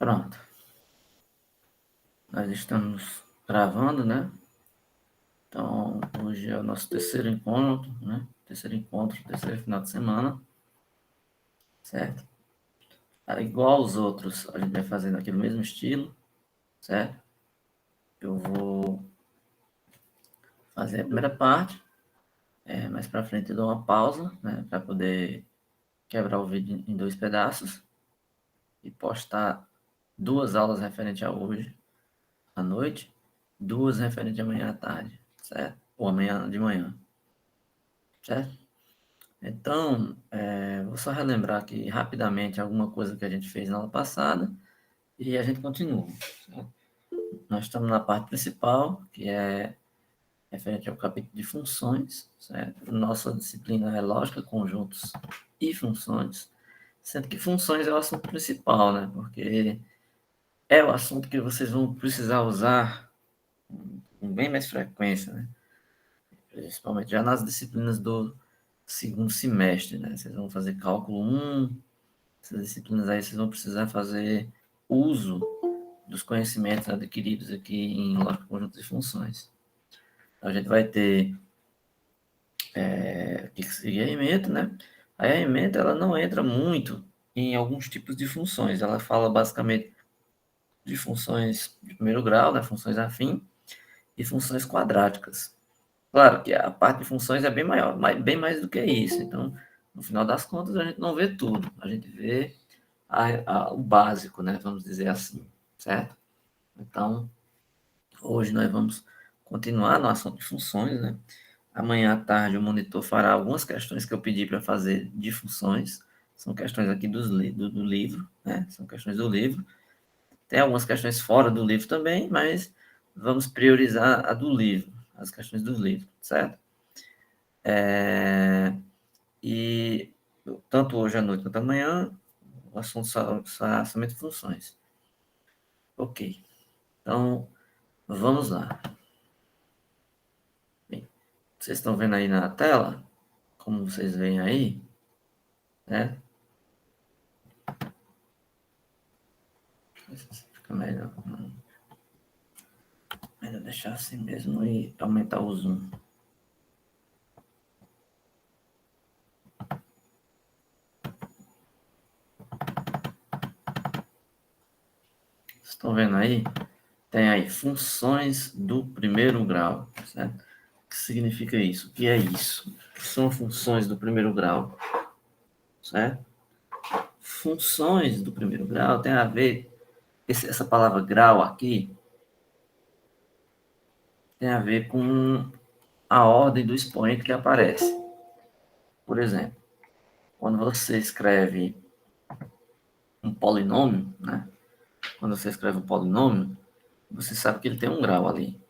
Pronto. Nós estamos gravando, né? Então, hoje é o nosso terceiro encontro, né? Terceiro final de semana, certo? Igual aos outros, a gente vai fazendo aqui no mesmo estilo, certo? Eu vou fazer a primeira parte, mais para frente eu dou uma pausa, né? Para poder quebrar o vídeo em dois pedaços e postar duas aulas referentes a hoje à noite, duas referentes amanhã à tarde, certo? Ou amanhã de manhã, certo? Então, vou só relembrar aqui rapidamente alguma coisa que a gente fez na aula passada e a gente continua, certo? Nós estamos na parte principal, que é referente ao capítulo de funções, certo? Nossa disciplina é lógica, conjuntos e funções, sendo que funções é o assunto principal, né? Porque é o assunto que vocês vão precisar usar com bem mais frequência, né? Principalmente já nas disciplinas do segundo semestre, né? Vocês vão fazer cálculo 1, essas disciplinas aí vocês vão precisar fazer uso dos conhecimentos adquiridos aqui em lógica, conjuntos e funções. Então, a gente vai ter que seguir a ementa, né? A ementa, ela não entra muito em alguns tipos de funções. Ela fala basicamente de funções de primeiro grau, né? Funções afim e funções quadráticas. Claro que a parte de funções é bem maior, bem mais do que isso. Então, no final das contas, a gente não vê tudo. A gente vê o básico, né? Vamos dizer assim, certo? Então, hoje nós vamos continuar no assunto de funções, né? Amanhã à tarde o monitor fará algumas questões que eu pedi para fazer de funções. São questões aqui do livro, né? São questões do livro. Tem algumas questões fora do livro também, mas vamos priorizar a do livro, as questões do livro, certo? E tanto hoje à noite quanto amanhã, o assunto será somente funções. Ok. Então, vamos lá. Bem, vocês estão vendo aí na tela? Como vocês veem aí, né? Fica melhor. Melhor deixar assim mesmo e aumentar o zoom. Vocês estão vendo aí? Tem aí funções do primeiro grau, certo? O que significa isso? O que é isso? O que são funções do primeiro grau, certo? Funções do primeiro grau tem a ver, essa palavra grau aqui, tem a ver com a ordem do expoente que aparece. Por exemplo, quando você escreve um polinômio, né? Quando você escreve um polinômio, você sabe que ele tem um grau ali.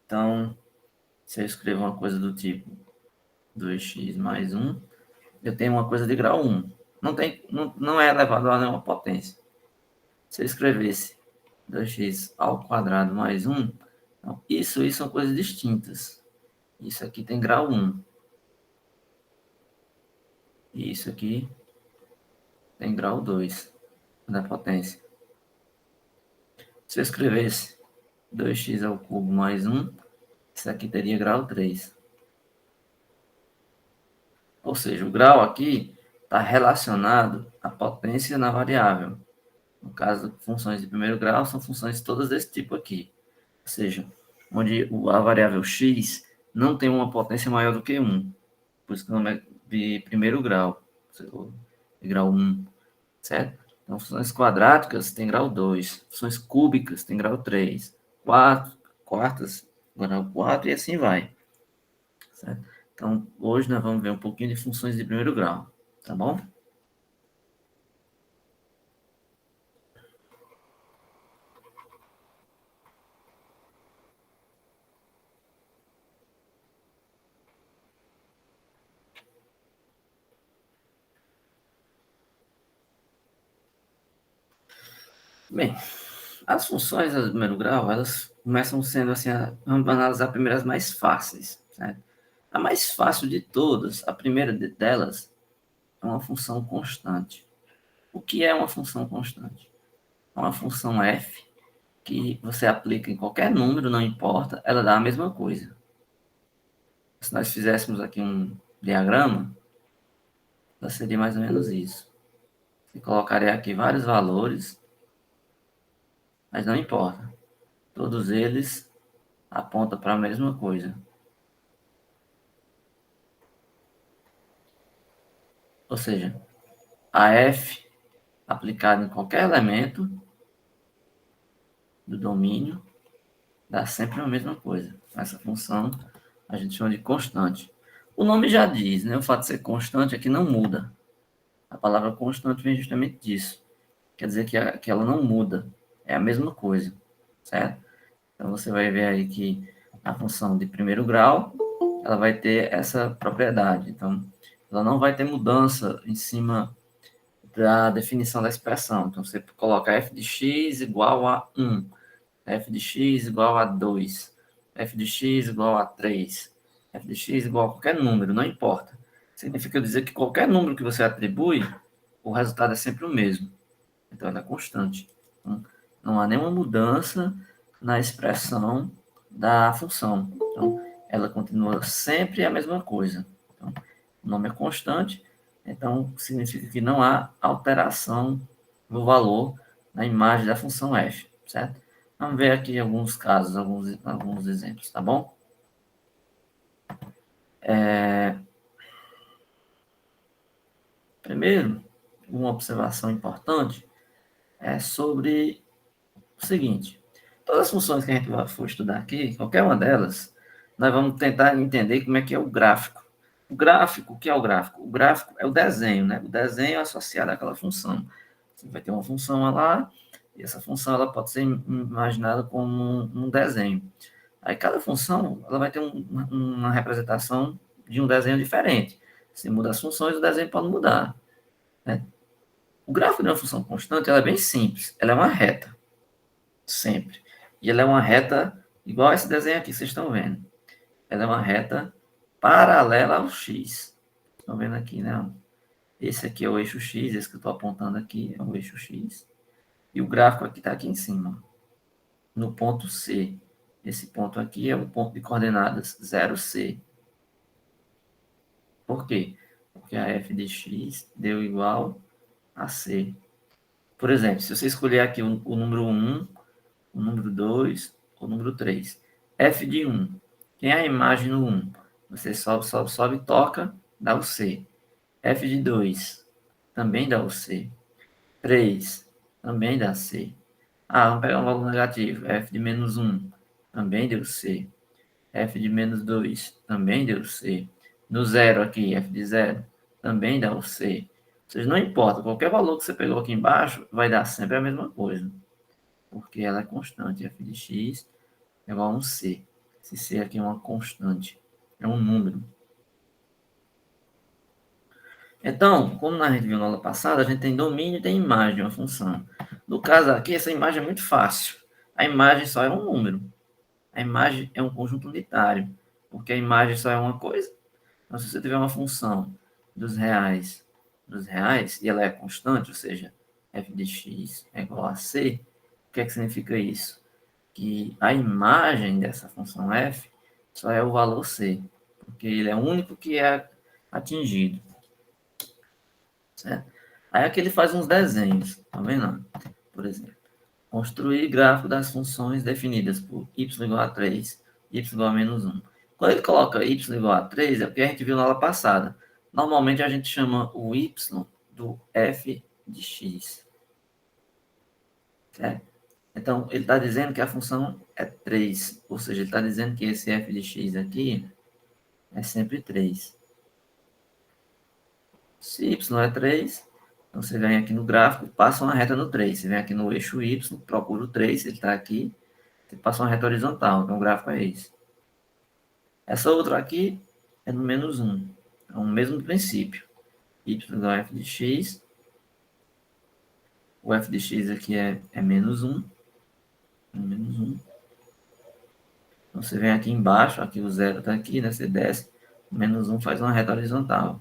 Então, se eu escrevo uma coisa do tipo 2x mais 1, eu tenho uma coisa de grau 1. Não é elevado a nenhuma potência. Se eu escrevesse 2x ao quadrado mais 1, então, isso são coisas distintas. Isso aqui tem grau 1. E isso aqui tem grau 2 da potência. Se eu escrevesse 2x ao cubo mais 1, isso aqui teria grau 3. Ou seja, o grau aqui está relacionado à potência na variável. No caso, funções de primeiro grau são funções todas desse tipo aqui. Ou seja, onde a variável x não tem uma potência maior do que 1. Por isso que o nome é de primeiro grau, de grau 1, certo? Então, funções quadráticas tem grau 2, funções cúbicas tem grau 3, quartas, grau 4 e assim vai, certo? Então, hoje nós vamos ver um pouquinho de funções de primeiro grau, tá bom? Bem, as funções de primeiro grau, elas começam sendo assim, vamos analisar primeiro as mais fáceis, certo? A mais fácil de todas, a primeira delas, é uma função constante. O que é uma função constante? uma função f que você aplica em qualquer número, não importa, ela dá a mesma coisa. Se nós fizéssemos aqui um diagrama, ela seria mais ou menos isso. Você colocaria aqui vários valores, mas não importa. Todos eles apontam para a mesma coisa. Ou seja, a f aplicada em qualquer elemento do domínio dá sempre a mesma coisa. Essa função a gente chama de constante. O nome já diz, né? O fato de ser constante é que não muda. A palavra constante vem justamente disso. Quer dizer que ela não muda. É a mesma coisa, certo? Então, você vai ver aí que a função de primeiro grau, ela vai ter essa propriedade. Então, ela não vai ter mudança em cima da definição da expressão. Então, você coloca f de x igual a 1, f de x igual a 2, f de x igual a 3, f de x igual a qualquer número, não importa. Significa dizer que qualquer número que você atribui, o resultado é sempre o mesmo. Então, ela é constante. Então, não há nenhuma mudança na expressão da função. Então, ela continua sempre a mesma coisa. Então, o nome é constante, então significa que não há alteração no valor na imagem da função f, certo? Vamos ver aqui alguns casos, alguns exemplos, tá bom? Primeiro, uma observação importante é sobre o seguinte: todas as funções que a gente for estudar aqui, qualquer uma delas, nós vamos tentar entender como é que é o gráfico. O gráfico, o que é o gráfico? O gráfico é o desenho, né? O desenho é associado àquela função. Você vai ter uma função lá, e essa função ela pode ser imaginada como um desenho. Aí cada função ela vai ter uma representação de um desenho diferente. Se muda as funções, o desenho pode mudar, né? O gráfico de uma função constante ela é bem simples. Ela é uma reta, sempre. E ela é uma reta igual esse desenho aqui que vocês estão vendo. Ela é uma reta paralela ao x. Estão vendo aqui, né? Esse aqui é o eixo x, esse que eu estou apontando aqui é o eixo x. E o gráfico aqui está aqui em cima, no ponto C. Esse ponto aqui é o ponto de coordenadas 0C. Por quê? Porque a f de x deu igual a c. Por exemplo, se você escolher aqui o número 1, o número 2, o número 3. F de 1. Tem a imagem no 1. Você sobe, sobe, sobe, toca, dá o C. F de 2. Também dá o C. 3. Também dá C. Ah, vamos pegar um valor negativo. F de menos 1. Também deu C. F de menos 2. Também deu C. No 0 aqui, F de 0. Também dá o C. Ou seja, não importa. Qualquer valor que você pegou aqui embaixo, vai dar sempre a mesma coisa. Porque ela é constante. F de x é igual a um C. Esse C aqui é uma constante. É um número. Então, como a gente viu na aula passada, a gente tem domínio e tem imagem de uma função. No caso aqui, essa imagem é muito fácil. A imagem só é um número. A imagem é um conjunto unitário. Porque a imagem só é uma coisa. Então, se você tiver uma função dos reais, e ela é constante, ou seja, f de x é igual a c, o que é que significa isso? Que a imagem dessa função f só é o valor c, porque ele é o único que é atingido, certo? Aí aqui ele faz uns desenhos, tá vendo? Por exemplo, construir gráfico das funções definidas por y igual a 3, y igual a menos 1. Quando ele coloca y igual a 3, é porque a gente viu na aula passada. Normalmente a gente chama o y do f de x, certo? Então, ele está dizendo que a função é 3, ou seja, ele está dizendo que esse f de x aqui é sempre 3. Se y é 3, então você vem aqui no gráfico, passa uma reta no 3. Você vem aqui no eixo y, procura o 3, ele está aqui, você passa uma reta horizontal, então o gráfico é esse. Essa outra aqui é no menos 1, é o mesmo princípio. Y igual a f de x, o f de x aqui é menos 1, menos 1. Então, você vem aqui embaixo, aqui o zero está aqui, né? Você desce, menos 1 faz uma reta horizontal.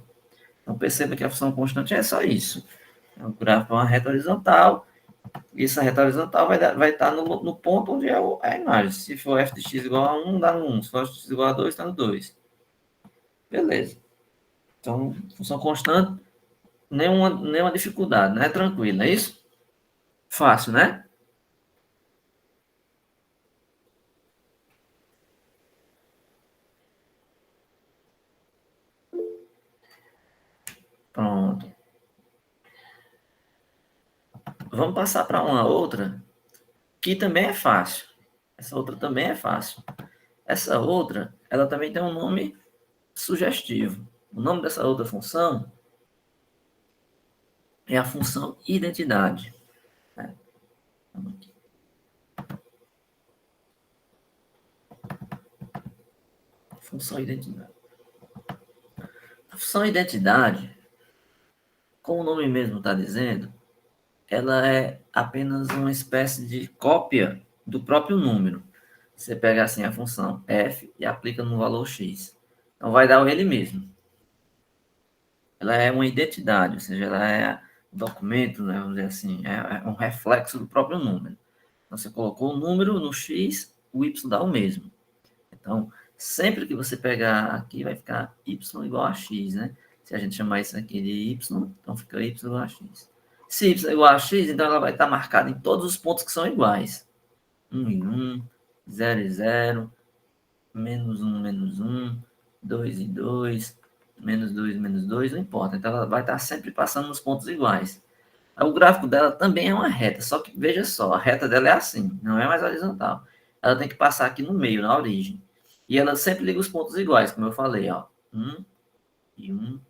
Então, perceba que a função constante é só isso. O gráfico é uma reta horizontal E essa reta horizontal vai estar no ponto onde é a imagem. Se for f de x igual a 1, dá no 1. Se for f de x igual a 2, está no 2. Beleza. Então, função constante, nenhuma dificuldade, né? Tranquilo, não é isso? Fácil, né? Pronto. Vamos passar para uma outra que também é fácil. Essa outra também é fácil. Essa outra, ela também tem um nome sugestivo. O nome dessa outra função é a função identidade. Né? Função identidade. A função identidade, como o nome mesmo está dizendo, ela é apenas uma espécie de cópia do próprio número. Você pega assim a função f e aplica no valor x. Então vai dar ele mesmo. Ela é uma identidade, ou seja, ela é um documento, né, vamos dizer assim, é um reflexo do próprio número. Então, você colocou o número no x, o y dá o mesmo. Então, sempre que você pegar aqui, vai ficar y igual a x, né? Se a gente chamar isso aqui de y, então fica y igual a x. Se y é igual a x, então ela vai estar marcada em todos os pontos que são iguais. 1 em 1, 0 em 0, menos 1, menos 1, 2 em 2, menos 2, não importa. Então, ela vai estar sempre passando nos pontos iguais. O gráfico dela também é uma reta, só que veja só, a reta dela é assim, não é mais horizontal. Ela tem que passar aqui no meio, na origem. E ela sempre liga os pontos iguais, como eu falei, ó. 1 e 1,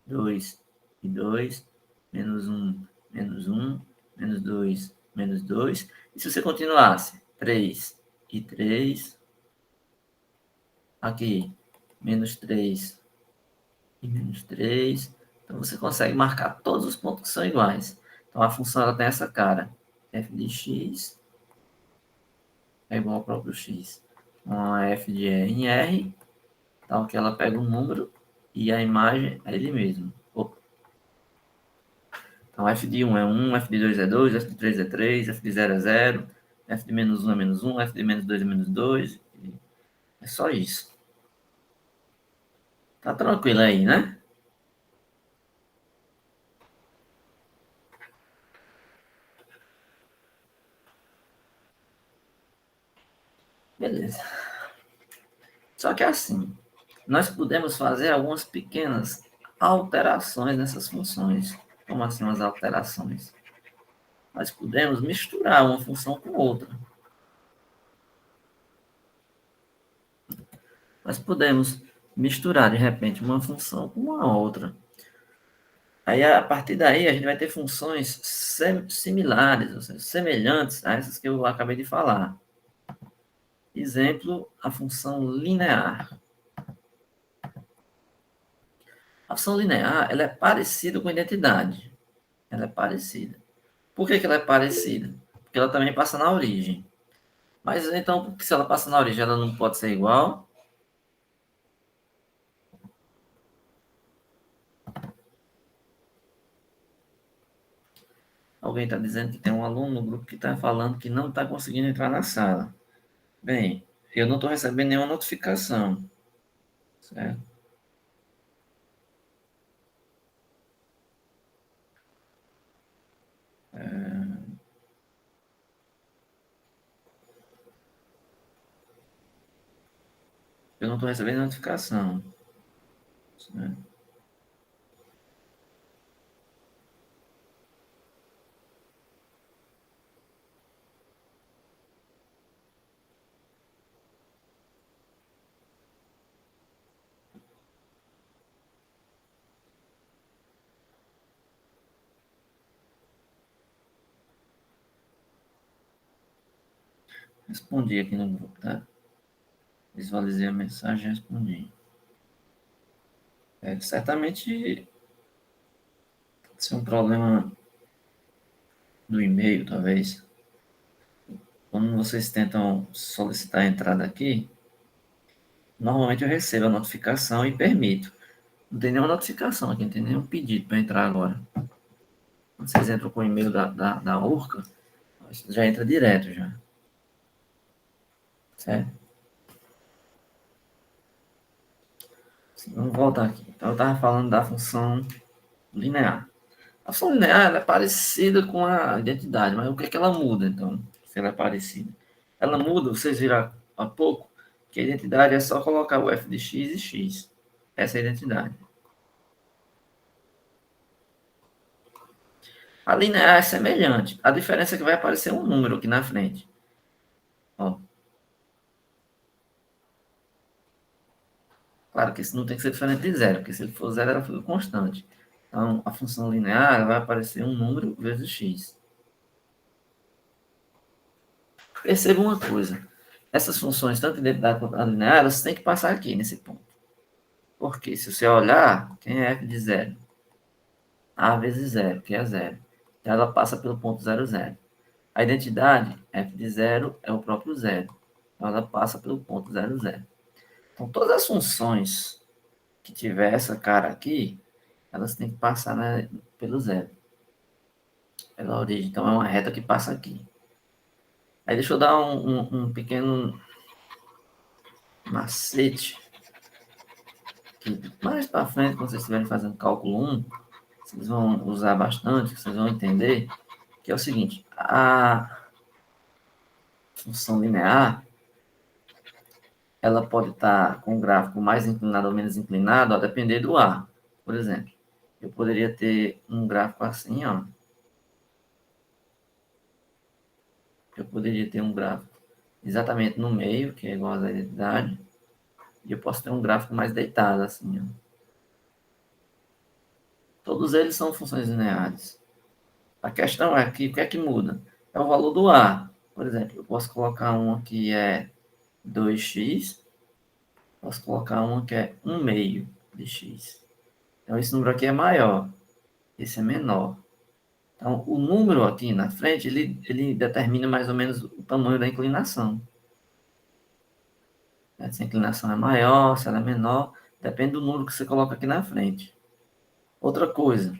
2 e 2, menos 1, menos 1, menos 2, menos 2. E se você continuasse, 3 e 3, aqui, menos 3 e menos 3. Então, você consegue marcar todos os pontos que são iguais. Então, a função ela tem essa cara. F de x é igual ao próprio x. Uma f de r em r, tal que ela pega um número e a imagem é ele mesmo. Opa. Então, f de 1 é 1, f de 2 é 2, f de 3 é 3, f de 0 é 0, f de menos 1 é menos 1, f de menos 2 é menos 2. É só isso. Tá tranquilo aí, né? Beleza. Só que assim, nós podemos fazer algumas pequenas alterações nessas funções. Como assim umas alterações? Nós podemos misturar uma função com outra. Nós podemos misturar, de repente, uma função com uma outra. Aí, a partir daí, a gente vai ter funções similares, ou seja, semelhantes a essas que eu acabei de falar. Exemplo, a função linear. A função linear, ela é parecida com a identidade. Ela é parecida. Por que ela é parecida? Porque ela também passa na origem. Mas então, se ela passa na origem, ela não pode ser igual? Alguém está dizendo que tem um aluno no grupo que está falando que não está conseguindo entrar na sala. Bem, eu não estou recebendo nenhuma notificação, certo? Eu não estou recebendo notificação, certo? Respondi aqui no grupo, tá? Visualizei a mensagem e respondi. Certamente, se é um problema do e-mail, talvez. Quando vocês tentam solicitar a entrada aqui, normalmente eu recebo a notificação e permito. Não tem nenhuma notificação aqui, não tem nenhum pedido para entrar agora. Quando vocês entram com o e-mail da Urca, já entra direto já. Certo? Vamos voltar aqui. Então, eu estava falando da função linear. A função linear ela é parecida com a identidade, mas o que é que ela muda, então, se ela é parecida? Ela muda, vocês viram há pouco, que a identidade é só colocar o f de x e x. Essa é a identidade. A linear é semelhante. A diferença é que vai aparecer um número aqui na frente. Ó. Claro que isso não tem que ser diferente de zero, porque se ele for zero, ela fica constante. Então, a função linear vai aparecer um número vezes x. Perceba uma coisa. Essas funções, tanto identidade quanto linear, elas têm que passar aqui, nesse ponto. Porque se você olhar, quem é f de zero? A vezes zero, que é zero. Então, ela passa pelo ponto zero, zero. A identidade, f de zero, é o próprio zero. Então, ela passa pelo ponto zero, zero. Então, todas as funções que tiver essa cara aqui, elas têm que passar, né, pelo zero, pela origem. Então, é uma reta que passa aqui. Aí, deixa eu dar um pequeno macete, que mais para frente, quando vocês estiverem fazendo cálculo 1, vocês vão usar bastante, vocês vão entender, que é o seguinte, a função linear, ela pode estar com o gráfico mais inclinado ou menos inclinado, a depender do A. Por exemplo, eu poderia ter um gráfico assim, ó. Eu poderia ter um gráfico exatamente no meio, que é igual a identidade, e eu posso ter um gráfico mais deitado, assim, ó. Todos eles são funções lineares. A questão é que o que é que muda? É o valor do A. Por exemplo, eu posso colocar uma que é 2x, posso colocar uma que é 1 meio de x. Então, esse número aqui é maior, esse é menor. Então, o número aqui na frente, ele determina mais ou menos o tamanho da inclinação. Se a inclinação é maior, se ela é menor, depende do número que você coloca aqui na frente. Outra coisa,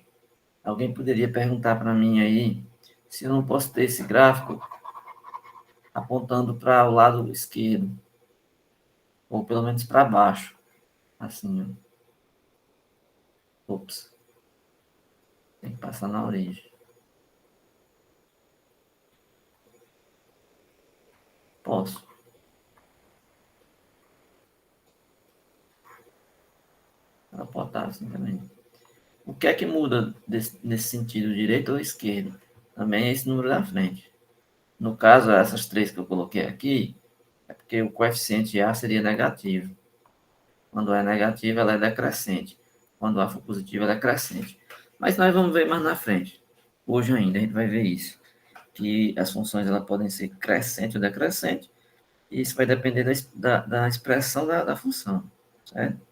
alguém poderia perguntar para mim aí se eu não posso ter esse gráfico apontando para o lado esquerdo, ou pelo menos para baixo, assim, ó. Ops, tem que passar na origem. Posso. Ela pode estar assim também. O que é que muda nesse sentido, direito ou esquerdo? Também é esse número da frente. No caso, essas três que eu coloquei aqui, é porque o coeficiente A seria negativo. Quando é negativo, ela é decrescente. Quando A for positivo, ela é crescente. Mas nós vamos ver mais na frente. Hoje ainda a gente vai ver isso. Que as funções elas podem ser crescente ou decrescente. E isso vai depender da expressão da função. Certo?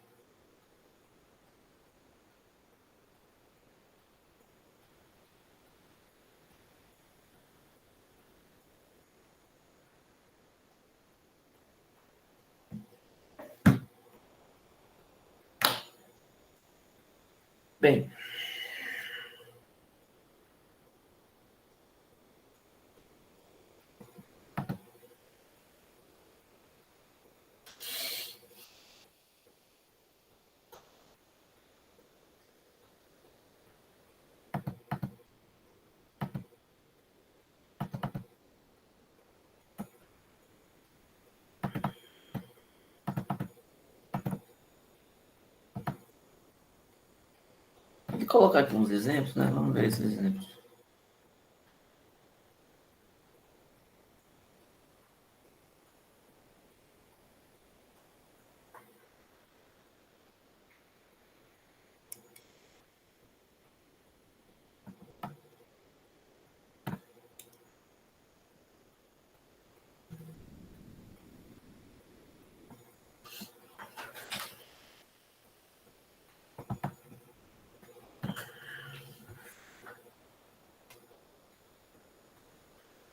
Bem, vou colocar aqui uns exemplos, né? Vamos ver esses exemplos.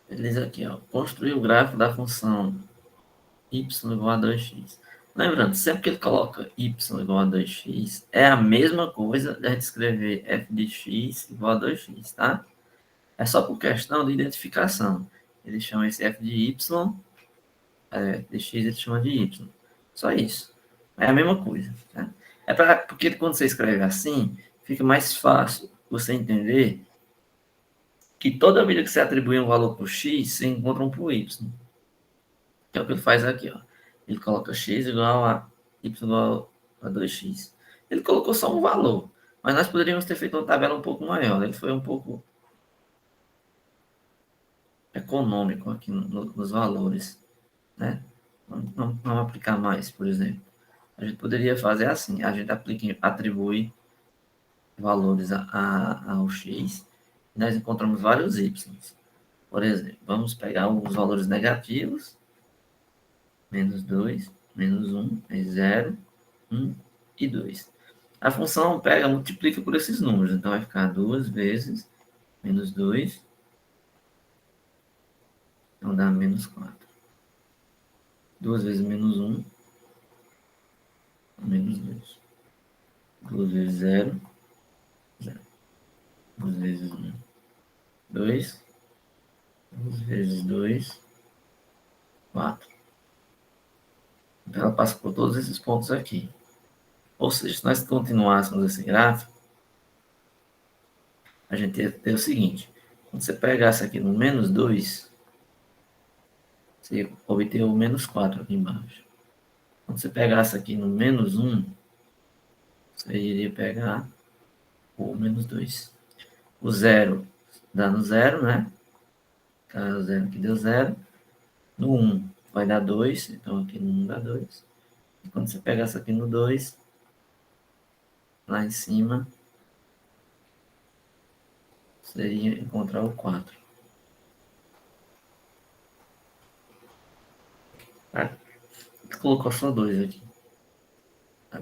Ele diz aqui, ó, construir o gráfico da função y igual a 2x. Lembrando, sempre que ele coloca y igual a 2x, é a mesma coisa de a gente escrever f de x igual a 2x, tá? É só por questão de identificação. Ele chama esse f de y, de x ele chama de y. Só isso. É a mesma coisa. Tá? Porque quando você escreve assim, fica mais fácil você entender que toda vida que você atribui um valor para o x, você encontra um para o y. Que é o que ele faz aqui, ó. Ele coloca x igual a y igual a 2x. Ele colocou só um valor, mas nós poderíamos ter feito uma tabela um pouco maior. Ele foi um pouco econômico aqui nos valores, né? Vamos aplicar mais, por exemplo. A gente poderia fazer assim, a gente atribui valores ao x, e nós encontramos vários y. Por exemplo, vamos pegar os valores negativos, menos 2, menos 1, é 0, 1 e 2. A função pega, multiplica por esses números, então vai ficar 2 vezes menos 2, então dá menos 4. 2 vezes menos 1, menos 2. 2 vezes 0, 0. 2 vezes 1, 2. 2 vezes 2, 4. Então ela passa por todos esses pontos aqui. Ou seja, se nós continuássemos esse gráfico, a gente ia ter o seguinte. Quando você pegasse aqui no menos 2, você ia obter o menos 4 aqui embaixo. Quando você pegasse aqui no menos 1, você iria pegar o menos 2. O 0 dá no 0, né? O 0 aqui deu 0. No 1 vai dar 2, então aqui no 1 dá 2. E quando você pegasse aqui no 2, lá em cima, seria encontrar o 4. Tá? Colocou só 2 aqui. Tá?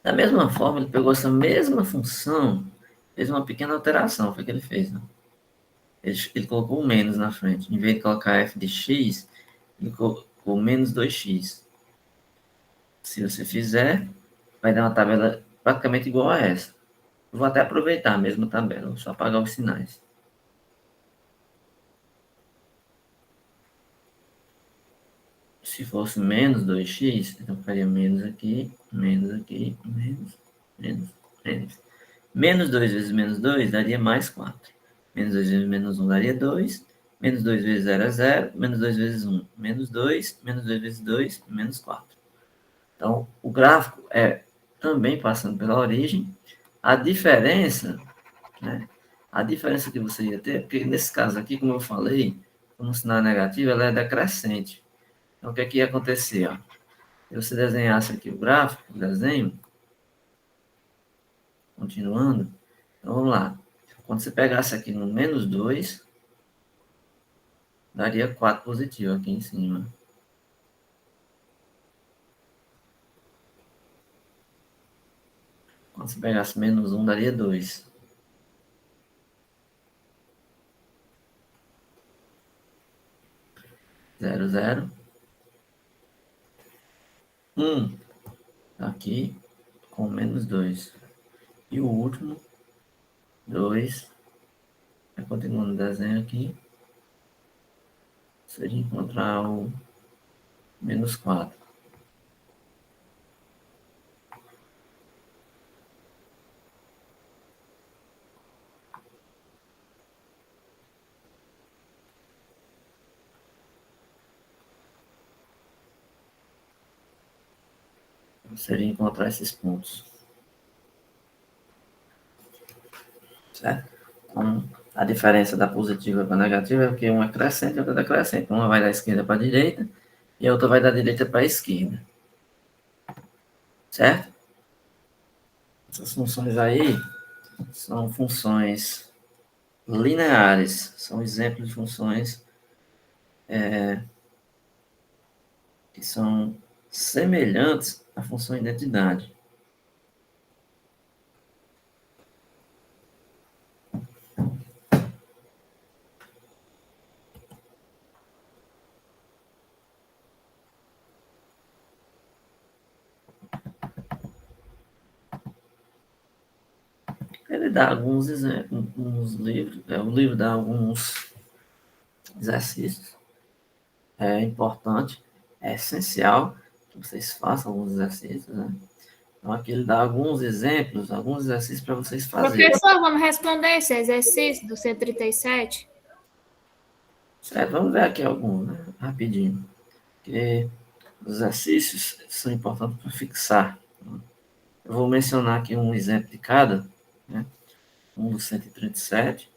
Da mesma forma, ele pegou essa mesma função, fez uma pequena alteração, foi o que ele fez. Né? Ele colocou um menos na frente. Em vez de colocar f de x, ele colocou menos 2x. Se você fizer, vai dar uma tabela praticamente igual a essa. Eu vou até aproveitar a mesma tabela, vou só apagar os sinais. Se fosse menos 2x, então ficaria menos aqui, menos aqui, menos, menos, menos. Menos 2 vezes menos 2 daria mais 4. Menos 2 vezes menos 1 daria 2. Menos 2 vezes 0 é 0. Menos 2 vezes 1, menos 2. Menos 2 vezes 2, menos 4. Então, o gráfico é também passando pela origem. A diferença, né? A diferença que você ia ter, porque nesse caso aqui, como eu falei, como o sinal é negativo, ela é decrescente. Então, o que é que ia acontecer? Ó? Se você desenhasse aqui o gráfico, o desenho, continuando, então vamos lá. Quando você pegasse aqui no menos 2, daria 4 positivo aqui em cima. Quando você pegasse menos 1, daria 2. 0, 0. 1 aqui com menos 2. E o último, 2. Continuando o desenho aqui, seria encontrar o menos 4. Seria encontrar esses pontos. Certo? Então, a diferença da positiva para a negativa é que uma é crescente e outra é decrescente. Uma vai da esquerda para a direita e a outra vai da direita para a esquerda. Certo? Essas funções aí são funções lineares, são exemplos de funções que são semelhantes à função identidade. Ele dá alguns exemplos, uns livros, o livro dá alguns exercícios. É importante, é essencial que vocês façam alguns exercícios, né? Então, aqui ele dá alguns exemplos, alguns exercícios para vocês fazerem. Professor, vamos responder esse exercício do 137? Certo, vamos ver aqui alguns, né? Rapidinho. Porque os exercícios são importantes para fixar. Eu vou mencionar aqui um exemplo de cada, né? Um do 137,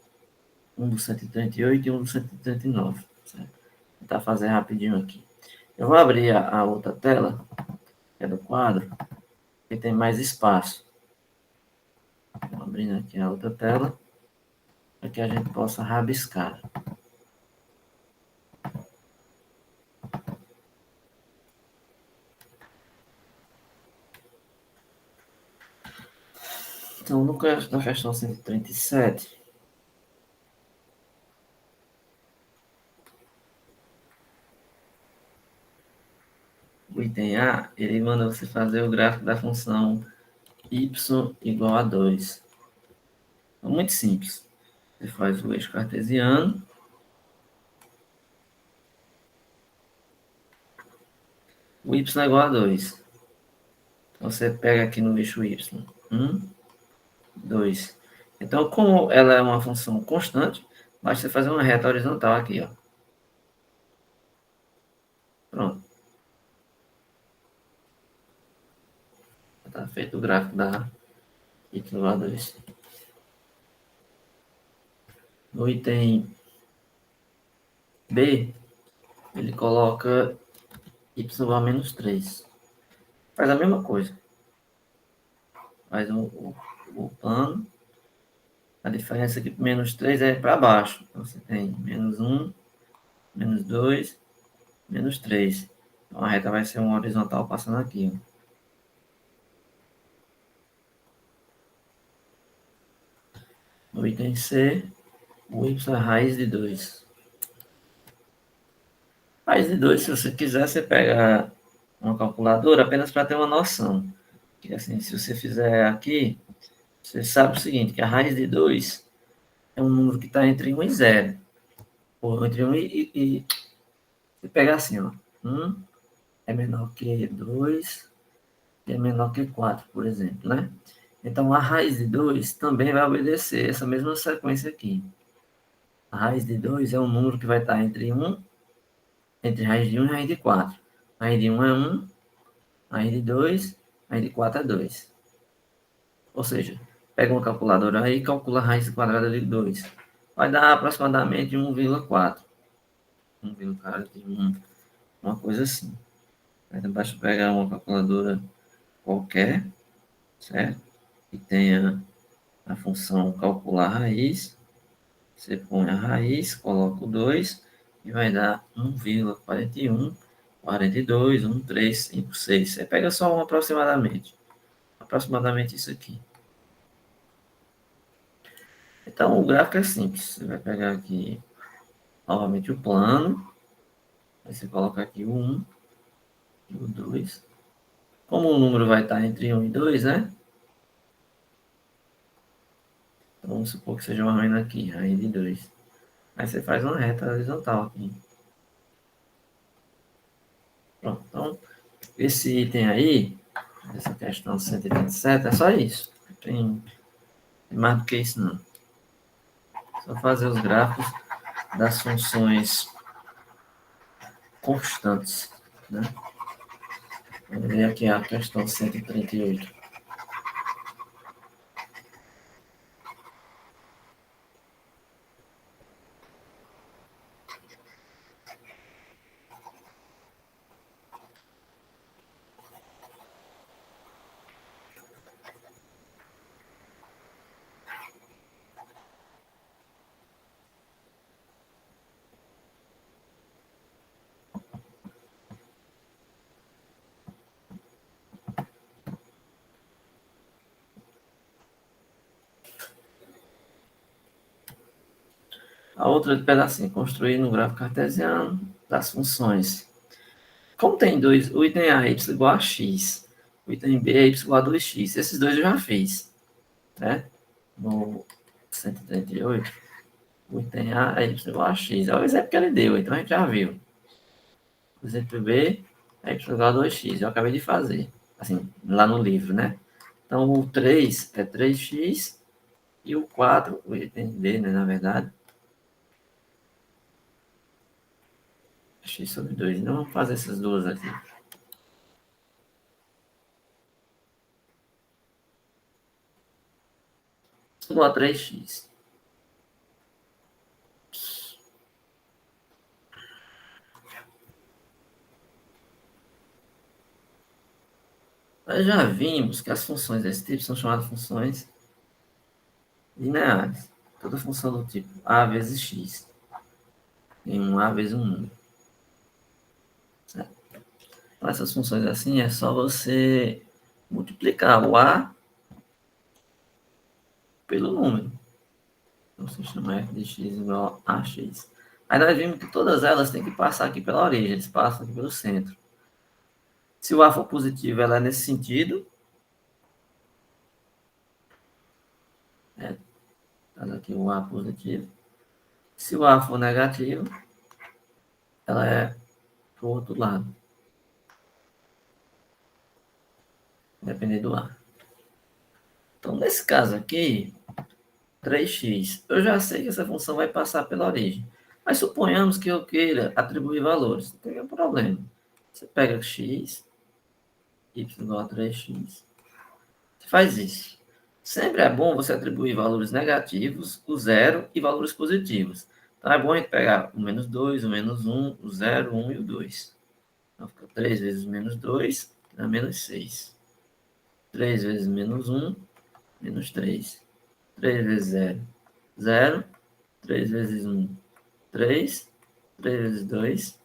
um do 138 e um do 139. Certo? Vou tentar fazer rapidinho aqui. Eu vou abrir a outra tela, que é do quadro, que tem mais espaço. Vou abrindo aqui a outra tela, para que a gente possa rabiscar. Então, na questão 137, o item A, ele manda você fazer o gráfico da função y igual a 2. É muito simples. Você faz o eixo cartesiano. O y é igual a 2. Então, você pega aqui no eixo y. 1, 2. Então, como ela é uma função constante, basta você fazer uma reta horizontal aqui, ó. Pronto. Está feito o gráfico da y igual a 2. No item B, ele coloca y igual a menos 3. Faz a mesma coisa. Faz o plano. A diferença aqui, menos 3 é para baixo. Então, você tem menos 1, menos 2, menos 3. Então, a reta vai ser uma horizontal passando aqui. Ó. No item C, o y é raiz de 2. Raiz de 2, se você quiser, você pega uma calculadora apenas para ter uma noção. Que assim, se você fizer aqui, você sabe o seguinte, que a raiz de 2 é um número que está entre 1 e 0. Ou entre 1 e você pega assim, ó. 1 é menor que 2 e é menor que 4, por exemplo, né? Então, a raiz de 2 também vai obedecer essa mesma sequência aqui. A raiz de 2 é um número que vai estar entre raiz de 1 e raiz de 4. A raiz de 1 é 1, a raiz de 2, a raiz de 4 é 2. Ou seja, pega uma calculadora aí e calcula a raiz quadrada de 2. Vai dar aproximadamente 1,4. 1,41, uma coisa assim. Então, basta pegar uma calculadora qualquer, certo? Que tenha a função calcular raiz. Você põe a raiz, coloca o 2 e vai dar 1,41, 42, 1356. Você pega só um aproximadamente. Aproximadamente isso aqui. Então, o gráfico é simples. Você vai pegar aqui, novamente, o plano. Aí você coloca aqui o 1 e o 2. Como o número vai estar entre 1 e 2, né? Então, vamos supor que seja uma raiz aqui, raiz de 2. Aí você faz uma reta horizontal aqui. Pronto. Então, esse item aí, essa questão 127, é só isso. Não tem mais do que isso, não. Só fazer os gráficos das funções constantes, né? Vamos ver aqui a questão 138. A outra pedacinho, construir no gráfico cartesiano das funções. Como tem dois, o item A é y igual a x, o item B é y igual a 2x. Esses dois eu já fiz, né? no 138, o tem A é y igual a x. É o exemplo que ele deu, então a gente já viu. O exemplo B é y igual a 2x. Eu acabei de fazer, assim, lá no livro, né? Então, o 3 é 3x e o 4, o item D, né, na verdade, é x sobre 2. Então, vamos fazer essas duas aqui. Igual a 3x. Nós já vimos que as funções desse tipo são chamadas funções lineares. Toda função do tipo a vezes x tem um a vezes um número. Certo? Então, essas funções assim é só você multiplicar o a pelo número. Então, você chama f de x igual a x. Aí nós vimos que todas elas têm que passar aqui pela origem, eles passam aqui pelo centro. Se o a for positivo, ela é nesse sentido. Tá aqui o a positivo. Se o a for negativo, ela é para o outro lado. Depender do a. Então, nesse caso aqui, 3x, eu já sei que essa função vai passar pela origem. Mas suponhamos que eu queira atribuir valores. Não tem nenhum problema. Você pega x, y igual a 3x. Você faz isso. Sempre é bom você atribuir valores negativos, o zero e valores positivos. Então é bom a gente pegar o menos 2, o menos 1, o 0, o 1 e o 2. Então fica 3 vezes menos 2, dá menos 6. 3 vezes menos 1, menos 3. 3 vezes 0, 0. 3 vezes 1, 3. 3 vezes 2,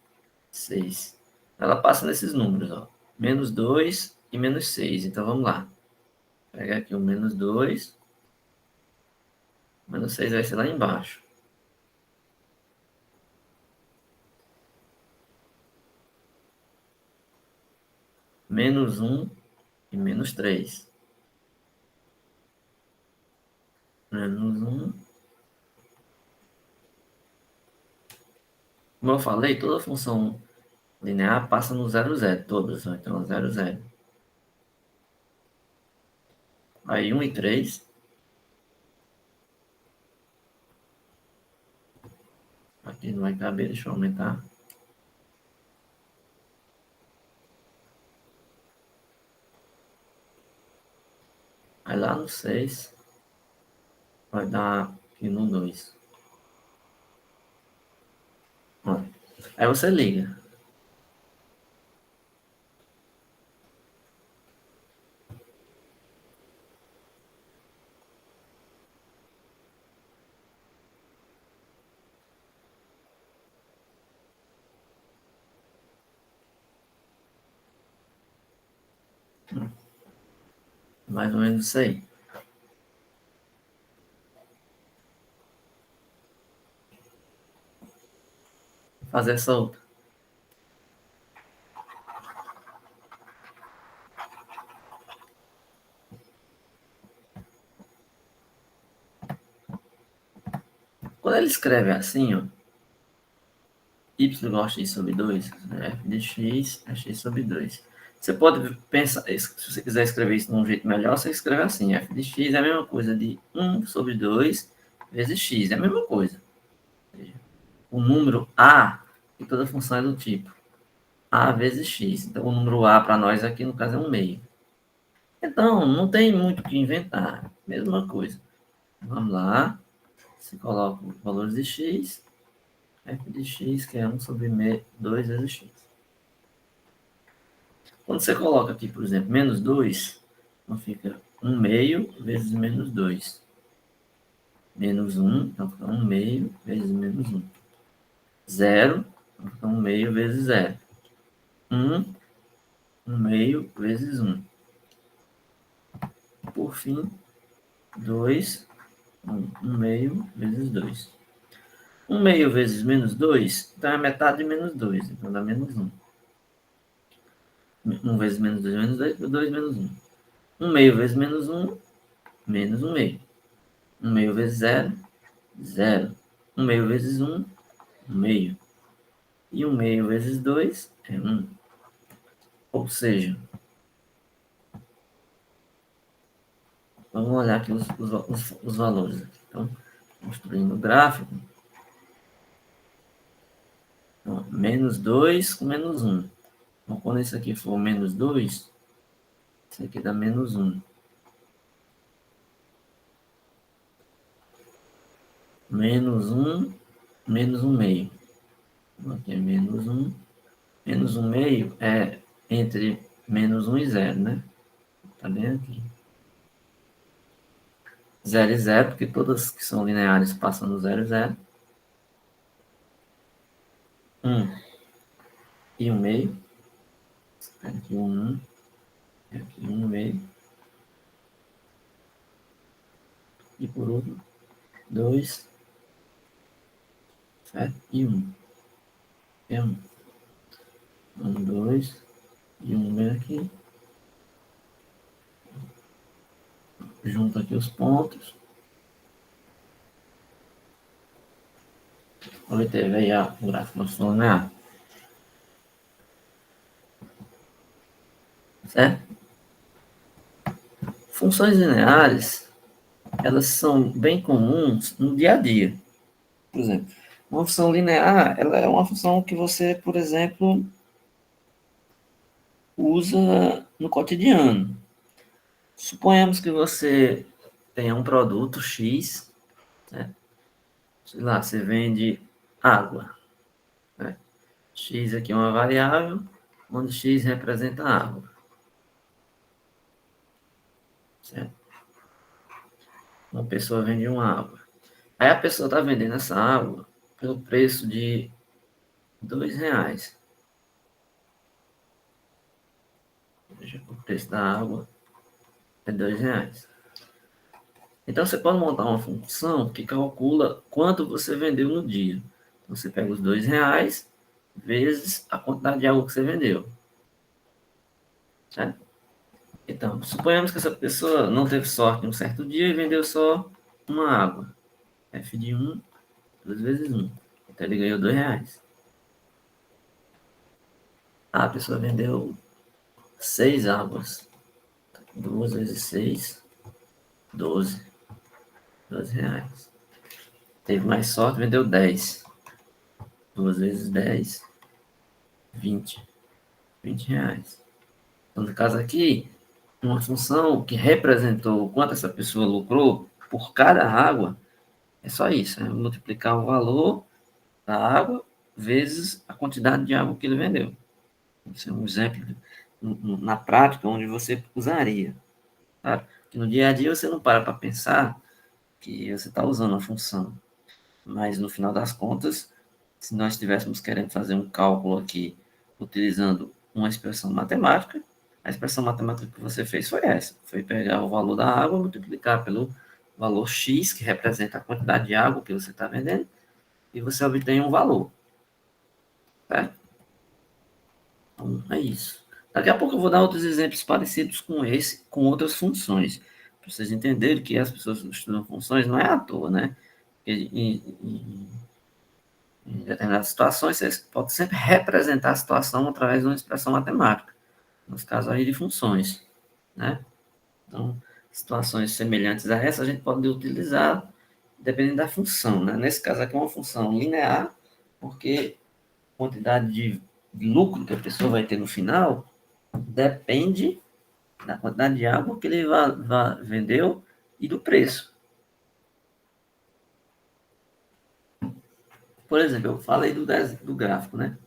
6. Ela passa nesses números, ó. Menos 2 e menos 6. Então vamos lá. Pegar aqui o menos 2. Menos 6 vai ser lá embaixo. Menos 1 e menos 3. Menos 1. Como eu falei, toda função linear passa no 0, 0. Todas, ó. Então 0, 0. Aí 1 e 3. Aqui não vai caber, deixa eu aumentar. Aí lá no 6 vai dar aqui no 2. Ó. Aí você liga. Mais ou menos isso aí. Vou fazer essa outra. Quando ele escreve assim, ó, y igual a x sobre 2, f de x é x sobre 2. Você pode pensar, se você quiser escrever isso de um jeito melhor, você escreve assim, f de x é a mesma coisa de 1 sobre 2 vezes x, é a mesma coisa. O número a e toda função é do tipo a vezes x. Então, o número a para nós aqui, no caso, é 1 meio. Então, não tem muito o que inventar. Mesma coisa. Vamos lá. Você coloca os valores de x, f de x, que é 1 sobre 2 vezes x. Quando você coloca aqui, por exemplo, menos 2, então fica 1 meio vezes menos 2. Menos 1, então fica 1 meio vezes menos 1. 0, então fica 1 meio vezes 0. 1, 1 meio vezes 1. Por fim, 2, 1 meio vezes 2. 1 meio vezes menos 2, então é metade de menos 2, então dá menos 1. 1 vezes menos 2 menos 2, 2 menos 1. 1 meio vezes menos 1, menos 1 meio. 1 meio vezes 0, 0. 1 meio vezes 1, 1 meio. E 1 meio vezes 2 é 1. Ou seja, vamos olhar aqui os valores. Então, construindo o gráfico. Então, menos 2 com menos 1. Então, quando isso aqui for menos 2, isso aqui dá menos 1. Menos 1, menos 1 meio. Então, aqui é menos 1. Menos 1 meio é entre menos 1 e 0, né? Tá bem aqui. 0 e 0, porque todas que são lineares passam no 0 e 0. 1 e 1 meio. Aqui 1, aqui 1 meio. E por último, 2, certo? E 1. É 1. 1, 2 e 1 meio aqui. Junto aqui os pontos. Obteve aí o gráfico da função linear. Certo? Funções lineares, elas são bem comuns no dia a dia. Por exemplo, uma função linear, ela é uma função que você, por exemplo, usa no cotidiano. Suponhamos que você tenha um produto X, né? Sei lá, você vende água, né? X aqui é uma variável, onde X representa a água. Certo? Uma pessoa vende uma água. Aí a pessoa está vendendo essa água pelo preço de R$ 2. O preço da água é R$ 2. Então você pode montar uma função que calcula quanto você vendeu no dia. Então, você pega os R$ 2 vezes a quantidade de água que você vendeu. Certo? Então, suponhamos que essa pessoa não teve sorte em um certo dia e vendeu só uma água. F de 1, 2 vezes 1. Então ele ganhou R$ 2. A pessoa vendeu 6 águas. 2 vezes 6, 12. R$ 12. Teve mais sorte, vendeu 10. 2 vezes 10, 20. R$ 20. Então, no caso aqui, uma função que representou o quanto essa pessoa lucrou por cada água, é só isso, é multiplicar o valor da água vezes a quantidade de água que ele vendeu. Esse é um exemplo na prática onde você usaria. Claro, que no dia a dia você não para pensar que você está usando a função, mas no final das contas, se nós estivéssemos querendo fazer um cálculo aqui utilizando uma expressão matemática, a expressão matemática que você fez foi essa, foi pegar o valor da água, multiplicar pelo valor X, que representa a quantidade de água que você está vendendo, e você obtém um valor. Certo? Então, é isso. Daqui a pouco eu vou dar outros exemplos parecidos com esse, com outras funções, para vocês entenderem que as pessoas que estudam funções não é à toa, né? Em determinadas situações, você pode sempre representar a situação através de uma expressão matemática, nos casos aí de funções, né? Então, situações semelhantes a essa a gente pode utilizar dependendo da função, né? Nesse caso aqui é uma função linear, porque a quantidade de lucro que a pessoa vai ter no final depende da quantidade de água que ele vendeu e do preço. Por exemplo, eu falei do gráfico, né?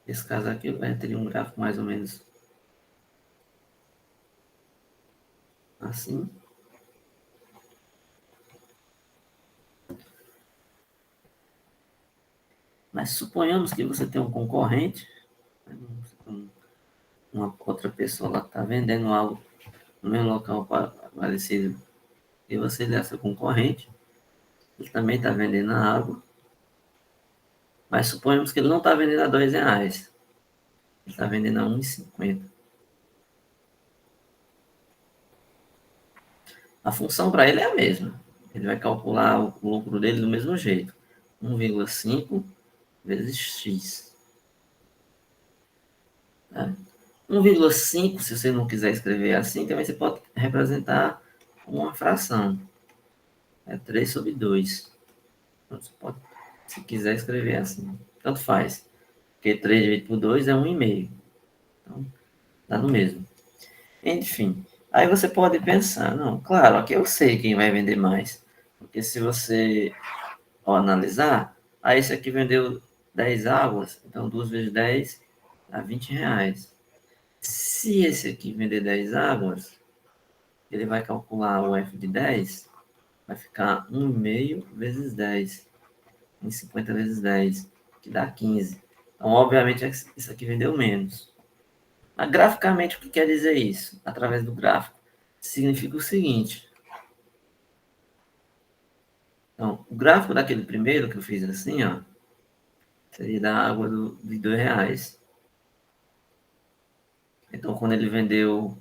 Esse caso aqui teria um gráfico mais ou menos assim. Mas suponhamos que você tem um concorrente, uma outra pessoa lá que está vendendo algo no mesmo local parecido e você é seu concorrente, ele também está vendendo a água, mas suponhamos que ele não está vendendo a R$ 2, ele está vendendo a 1,50. A função para ele é a mesma. Ele vai calcular o lucro dele do mesmo jeito. 1,5 vezes x. Tá? 1,5, se você não quiser escrever assim, também você pode representar uma fração. É 3 sobre 2. Então, você pode, se quiser escrever assim. Tanto faz. Porque 3 dividido por 2 é 1,5. Então, dá no mesmo. Enfim, aí você pode pensar, não, claro, aqui eu sei quem vai vender mais. Porque se você analisar, aí esse aqui vendeu 10 águas, então 2 vezes 10 dá R$ 20. Se esse aqui vender 10 águas, ele vai calcular o F de 10, vai ficar 1,5 vezes 10, em 50 vezes 10, que dá 15. Então, obviamente, isso aqui vendeu menos. Mas, graficamente, o que quer dizer isso? Através do gráfico, significa o seguinte. Então, o gráfico daquele primeiro que eu fiz assim, ó, seria da água de R$ 2. Então, quando ele vendeu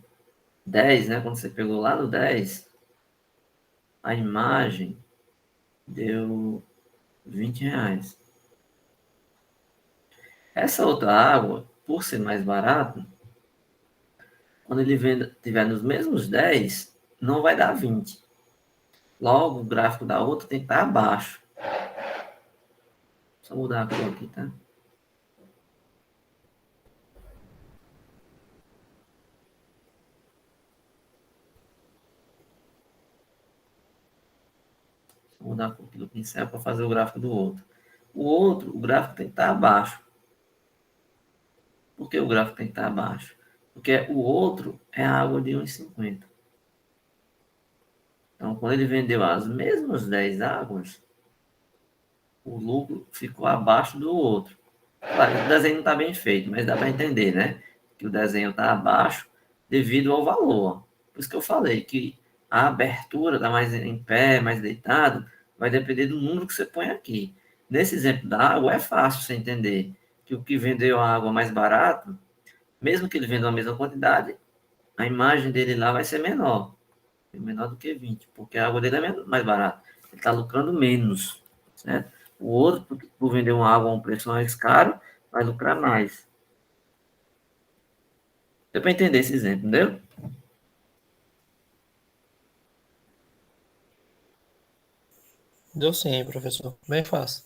10, né? Quando você pegou lá no 10, a imagem deu R$ 20. Essa outra água, por ser mais barata, quando ele tiver nos mesmos 10, não vai dar 20. Logo, o gráfico da outra tem que estar abaixo. Só mudar a cor aqui, tá? Só mudar a cor aqui do pincel para fazer o gráfico do outro. O outro, o gráfico tem que estar abaixo. Por que o gráfico tem que estar abaixo? Porque o outro é a água de 1,50. Então, quando ele vendeu as mesmas 10 águas, o lucro ficou abaixo do outro. Claro, o desenho não está bem feito, mas dá para entender, né? Que o desenho está abaixo devido ao valor. Por isso que eu falei que a abertura está mais em pé, mais deitado, vai depender do número que você põe aqui. Nesse exemplo da água, é fácil você entender que o que vendeu a água mais barato, mesmo que ele venda a mesma quantidade, a imagem dele lá vai ser menor do que 20, porque a água dele é mais barata. Ele está lucrando menos, certo? O outro, por vender uma água a um preço mais caro, vai lucrar mais. Deu para entender esse exemplo, entendeu? Deu sim, professor. Bem fácil.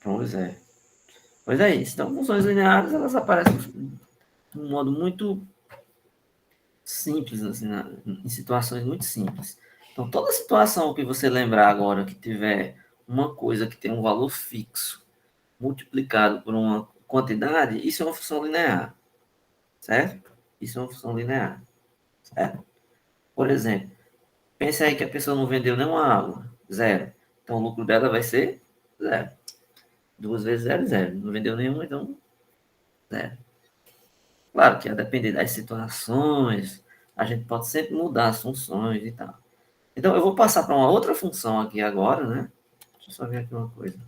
Pois é. Pois é isso. Então, funções lineares, elas aparecem de um modo muito simples, assim, em situações muito simples. Então, toda situação que você lembrar agora que tiver uma coisa que tem um valor fixo multiplicado por uma quantidade, isso é uma função linear, certo? Isso é uma função linear, certo? Por exemplo, pense aí que a pessoa não vendeu nenhuma água, zero. Então, o lucro dela vai ser zero. 2 vezes zero, zero. Não vendeu nenhuma, então zero. Claro que a depender das situações, a gente pode sempre mudar as funções e tal. Então, eu vou passar para uma outra função aqui agora, né? Deixa eu só ver aqui uma coisa.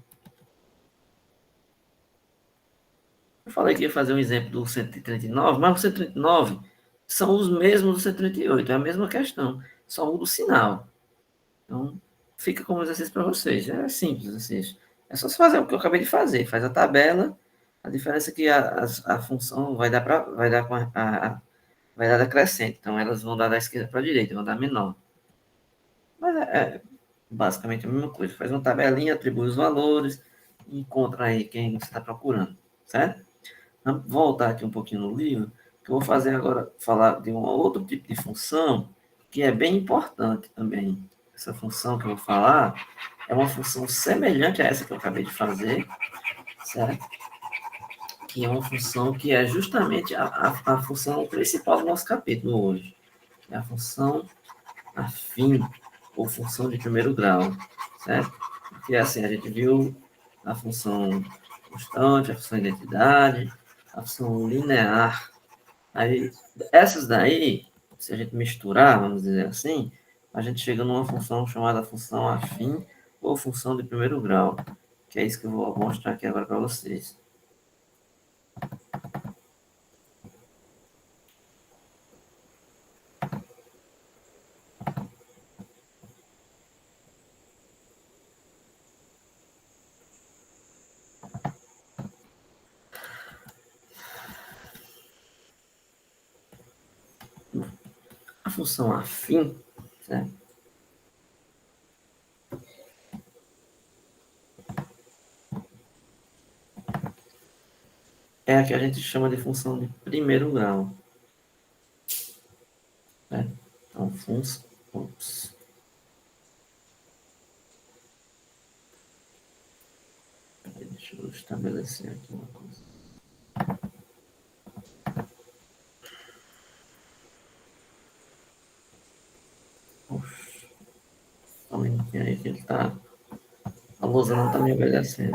Eu falei que ia fazer um exemplo do 139, mas o 139 são os mesmos do 138, é a mesma questão, só muda o sinal. Então, fica como exercício para vocês. É simples assim. É só fazer o que eu acabei de fazer. Faz a tabela. A diferença é que a função vai dar crescente. Então, elas vão dar da esquerda para a direita, vão dar menor. Mas é basicamente a mesma coisa. Faz uma tabelinha, atribui os valores e encontra aí quem você está procurando. Certo? Vamos voltar aqui um pouquinho no livro, que eu vou fazer agora, falar de um outro tipo de função que é bem importante também. Essa função que eu vou falar é uma função semelhante a essa que eu acabei de fazer, certo? Que é uma função que é justamente a função principal do nosso capítulo hoje. É a função afim, ou função de primeiro grau, certo? Porque assim, a gente viu a função constante, a função identidade, a função linear. Aí, essas daí, se a gente misturar, vamos dizer assim, a gente chega numa função chamada função afim ou função de primeiro grau, que é isso que eu vou mostrar aqui agora para vocês. função afim, certo? É a que a gente chama de função de primeiro grau. Certo? Então, função. Ops. Deixa eu estabelecer aqui uma coisa. Oxe. Só um minutinho aí que ele tá. A lousa não tá me obedecendo.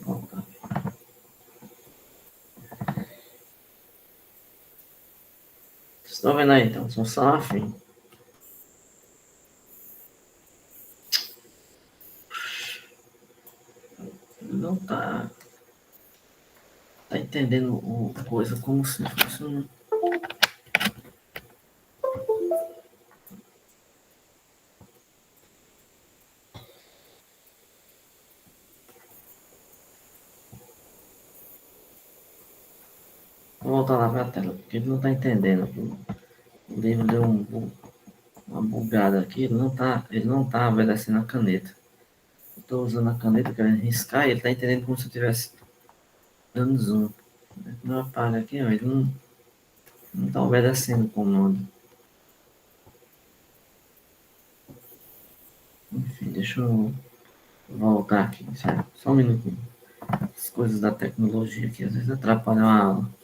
Voltar. Vocês estão vendo aí, então? Função afim. Não tá entendendo o coisa como se fosse um. Vou voltar lá para a tela, porque ele não está entendendo. O livro deu uma bugada aqui, ele não tá obedecendo a caneta. Eu estou usando a caneta querendo riscar e ele está entendendo como se eu estivesse dando zoom. Não apaga aqui, ó, ele não está obedecendo o comando. Enfim, deixa eu voltar aqui, certo? Só um minutinho. As coisas da tecnologia aqui às vezes atrapalham a aula.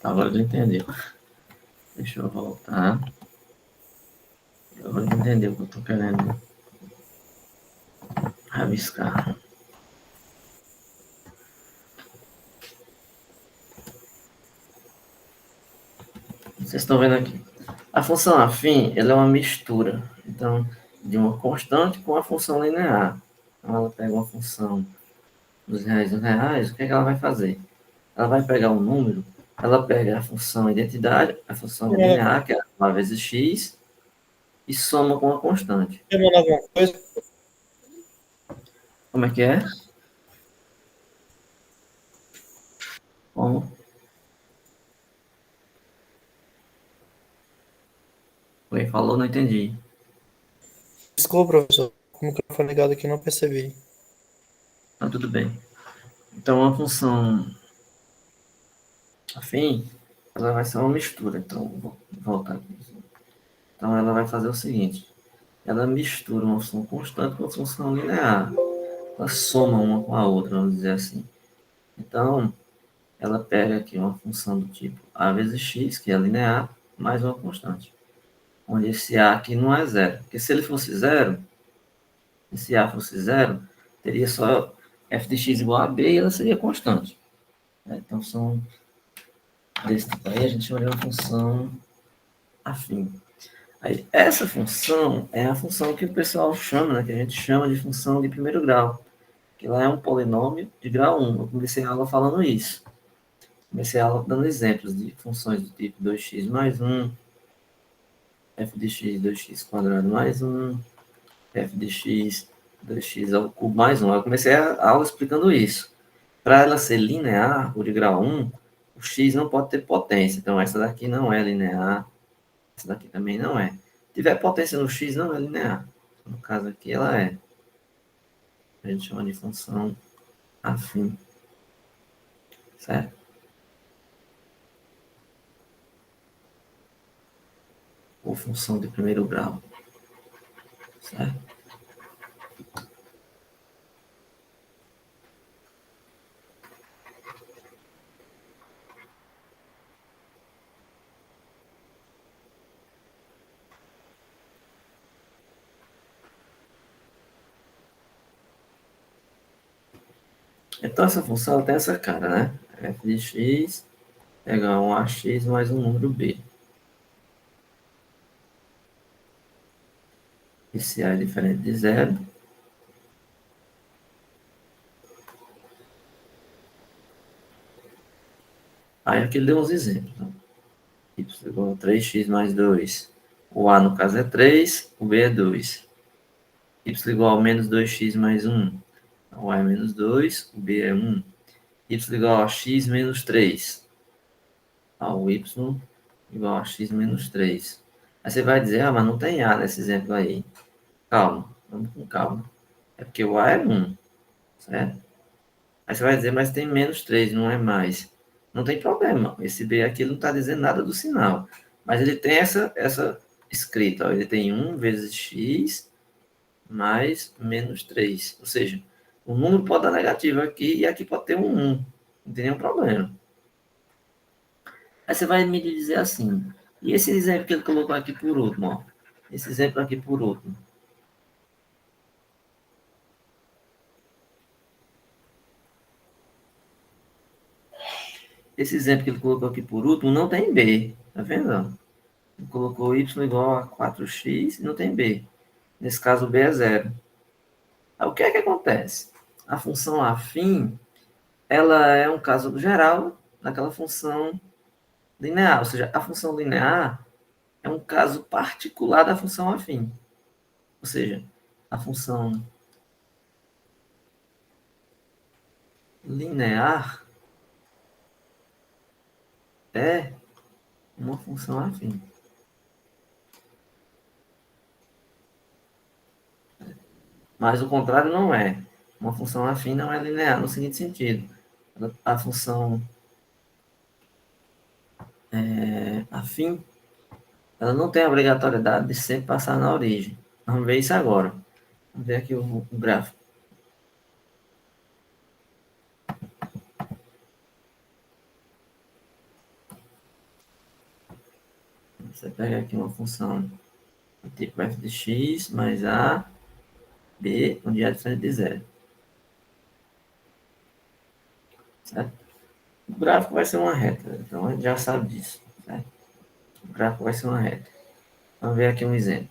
Agora ele entendeu. Deixa eu voltar. Agora ele entendeu o que eu estou querendo rabiscar. Vocês estão vendo aqui. A função afim, ela é uma mistura, então, de uma constante com a função linear. Então, ela pega uma função dos reais, o que é que ela vai fazer? Ela vai pegar um número, ela pega a função identidade, a função linear, que é a vezes x, e soma com a constante. Quer mandar alguma coisa? Como é que é? Como? Oi, falou, não entendi. Desculpa, professor. Com o microfone ligado aqui, não percebi. Tá tudo bem. Então, a função afim, ela vai ser uma mistura. Então, vou voltar aqui. Então, ela vai fazer o seguinte. Ela mistura uma função constante com uma função linear. Ela soma uma com a outra, vamos dizer assim. Então, ela pega aqui uma função do tipo a vezes x, que é linear, mais uma constante. Onde esse a aqui não é zero. Porque se ele fosse zero, se a fosse zero, teria só f de x igual a b e ela seria constante. Então, são desse tipo aí, a gente chama de uma função afim. Aí, essa função é a função que o pessoal chama, né, que a gente chama de função de primeiro grau, que lá é um polinômio de grau 1. Eu comecei a aula falando isso. Comecei a aula dando exemplos de funções do tipo 2x mais 1, f de x 2x quadrado mais 1, f de x 2x ao cubo mais 1. Eu comecei a aula explicando isso. Para ela ser linear, o de grau 1, o x não pode ter potência. Então, essa daqui não é linear. Essa daqui também não é. Se tiver potência no x, não é linear. No caso aqui, ela é. A gente chama de função afim. Certo? Ou função de primeiro grau. Certo? Então, essa função tem essa cara, né? F de x é igual a um ax mais um número b. Esse a é diferente de zero. Aí aqui ele deu uns exemplos. Né? Y igual a 3x mais 2. O a, no caso, é 3, o b é 2. Y igual a menos 2x mais 1. O a é menos 2, o b é 1. Y igual a x menos 3. O y igual a x menos 3. Aí você vai dizer, mas não tem a nesse exemplo aí. Calma, vamos com calma. É porque o a é 1, certo? Aí você vai dizer, mas tem menos 3, não é mais. Não tem problema. Esse B aqui não está dizendo nada do sinal. Mas ele tem essa escrita. Ó. Ele tem 1 vezes x mais menos 3. Ou seja, o número pode dar negativo aqui e aqui pode ter um 1. Não tem nenhum problema. Aí você vai me dizer assim. E esse exemplo que ele colocou aqui por último? Ó. Esse exemplo aqui por último. Esse exemplo que ele colocou aqui por último não tem B. Tá vendo? Ele colocou y igual a 4x e não tem b. Nesse caso, b é zero. Aí, o que é que acontece? A função afim, ela é um caso geral daquela função linear. Ou seja, a função linear é um caso particular da função afim. Ou seja, a função linear é uma função afim. Mas o contrário não é. Uma função afim não é linear no seguinte sentido. A função afim, ela não tem a obrigatoriedade de sempre passar na origem. Vamos ver isso agora. Vamos ver aqui o gráfico. Você pega aqui uma função do tipo f de x mais a, b, onde é diferente de zero. Certo? O gráfico vai ser uma reta, então a gente já sabe disso. Certo? O gráfico vai ser uma reta. Vamos ver aqui um exemplo.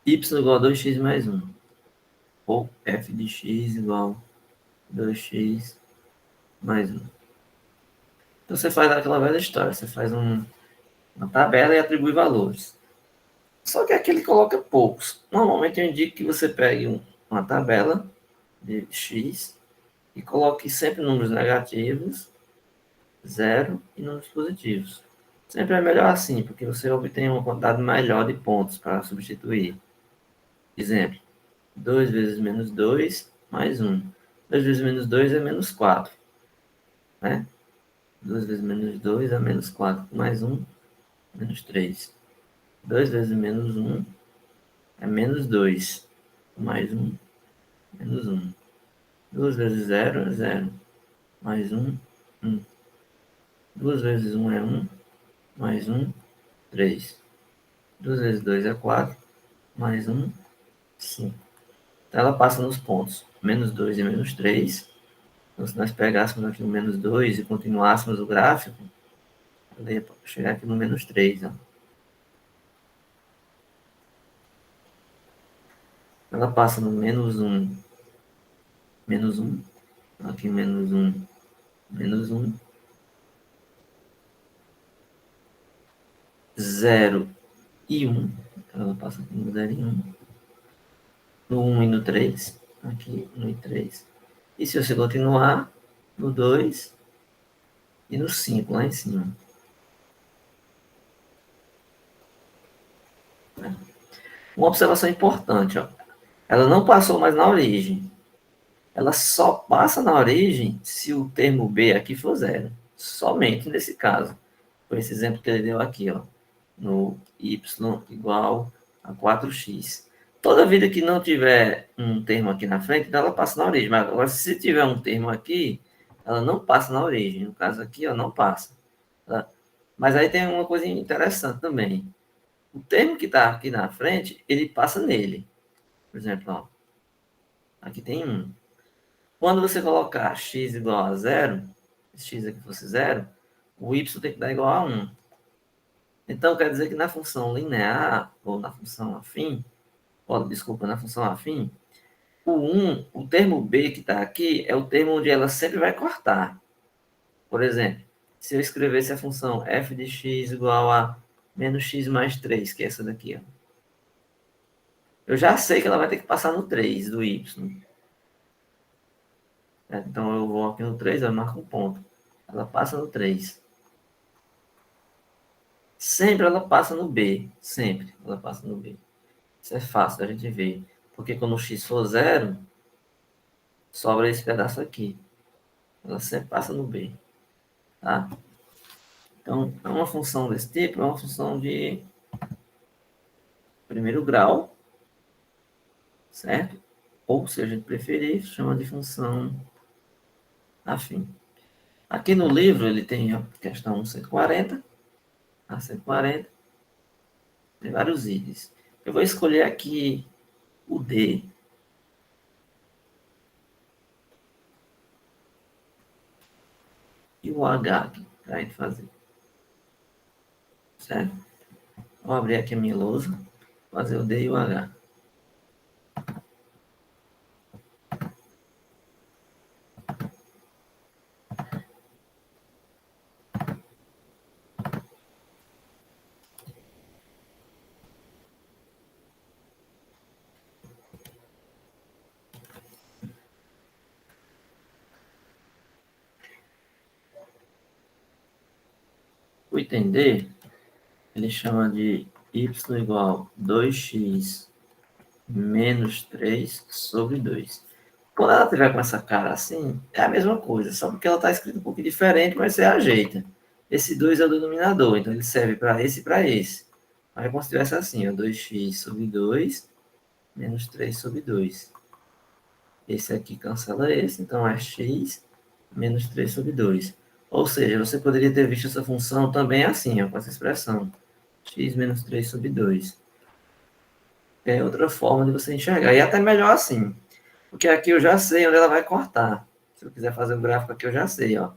Y igual a 2x mais 1. Ou f de x igual a 2x mais 1. Então você faz aquela velha história. Você faz uma tabela e atribui valores. Só que aqui ele coloca poucos. Normalmente eu indico que você pegue uma tabela de x e coloque sempre números negativos, zero e números positivos. Sempre é melhor assim, porque você obtém uma quantidade maior de pontos para substituir. Exemplo, 2 vezes menos 2 mais 1. 2 vezes menos 2 é menos 4. Né? 2 vezes menos 2 é menos 4. Mais 1, menos 3. 2 vezes menos 1 é menos 2. Mais 1, menos 1. 2 vezes 0 é 0. Mais 1, 1. 2 vezes 1 é 1. Mais 1, 3. 2 vezes 2 é 4. Mais 1, 5. Então ela passa nos pontos menos 2 e menos 3. Então, se nós pegássemos aqui o menos 2 e continuássemos o gráfico, ela ia chegar aqui no menos 3. Ó. Ela passa no menos 1, Aqui menos 1, menos 1. 0 e 1. Ela passa aqui no 0 e 1. No 1 e no 3. Aqui, 1 e 3. E se você continuar, no 2 e no 5, lá em cima. Uma observação importante, ó. Ela não passou mais na origem. Ela só passa na origem se o termo B aqui for 0. Somente nesse caso. Foi esse exemplo que ele deu aqui, ó. No y igual a 4x. Toda vida que não tiver um termo aqui na frente, ela passa na origem. Mas agora, se tiver um termo aqui, ela não passa na origem. No caso aqui, ó, não passa. Tá? Mas aí tem uma coisa interessante também. O termo que está aqui na frente, ele passa nele. Por exemplo, ó, aqui tem 1. Quando você colocar x igual a 0, se x aqui fosse 0, o y tem que dar igual a 1. Então, quer dizer que na função linear, ou na função afim, desculpa, na função afim, o 1, o termo b que está aqui, é o termo onde ela sempre vai cortar. Por exemplo, se eu escrevesse a função f de x igual a menos x mais 3, que é essa daqui, ó, eu já sei que ela vai ter que passar no 3 do y. Então, eu vou aqui no 3, eu marco um ponto. Ela passa no 3. Sempre ela passa no B. Sempre ela passa no B. Isso é fácil da gente ver. Porque quando o x for 0, sobra esse pedaço aqui. Ela sempre passa no B. Tá? Então, é uma função desse tipo, é uma função de primeiro grau, certo? Ou, se a gente preferir, chama de função afim. Aqui no livro, ele tem a questão 140, a 140, tem vários itens. Eu vou escolher aqui o D. E o H aqui, para a gente fazer. Certo? Vou abrir aqui a minha lousa, fazer o D e o H. O item D, ele chama de y igual a 2x menos 3 sobre 2. Quando ela tiver com essa cara assim, é a mesma coisa, só porque ela está escrita um pouquinho diferente, mas você ajeita. Esse 2 é o denominador, então ele serve para esse e para esse. Aí como se tivesse assim, ó, 2x sobre 2 menos 3 sobre 2. Esse aqui cancela esse, então é x menos 3 sobre 2. Ou seja, você poderia ter visto essa função também assim, ó, com essa expressão. X menos 3 sobre 2. É outra forma de você enxergar. E até melhor assim. Porque aqui eu já sei onde ela vai cortar. Se eu quiser fazer o gráfico aqui, eu já sei, ó.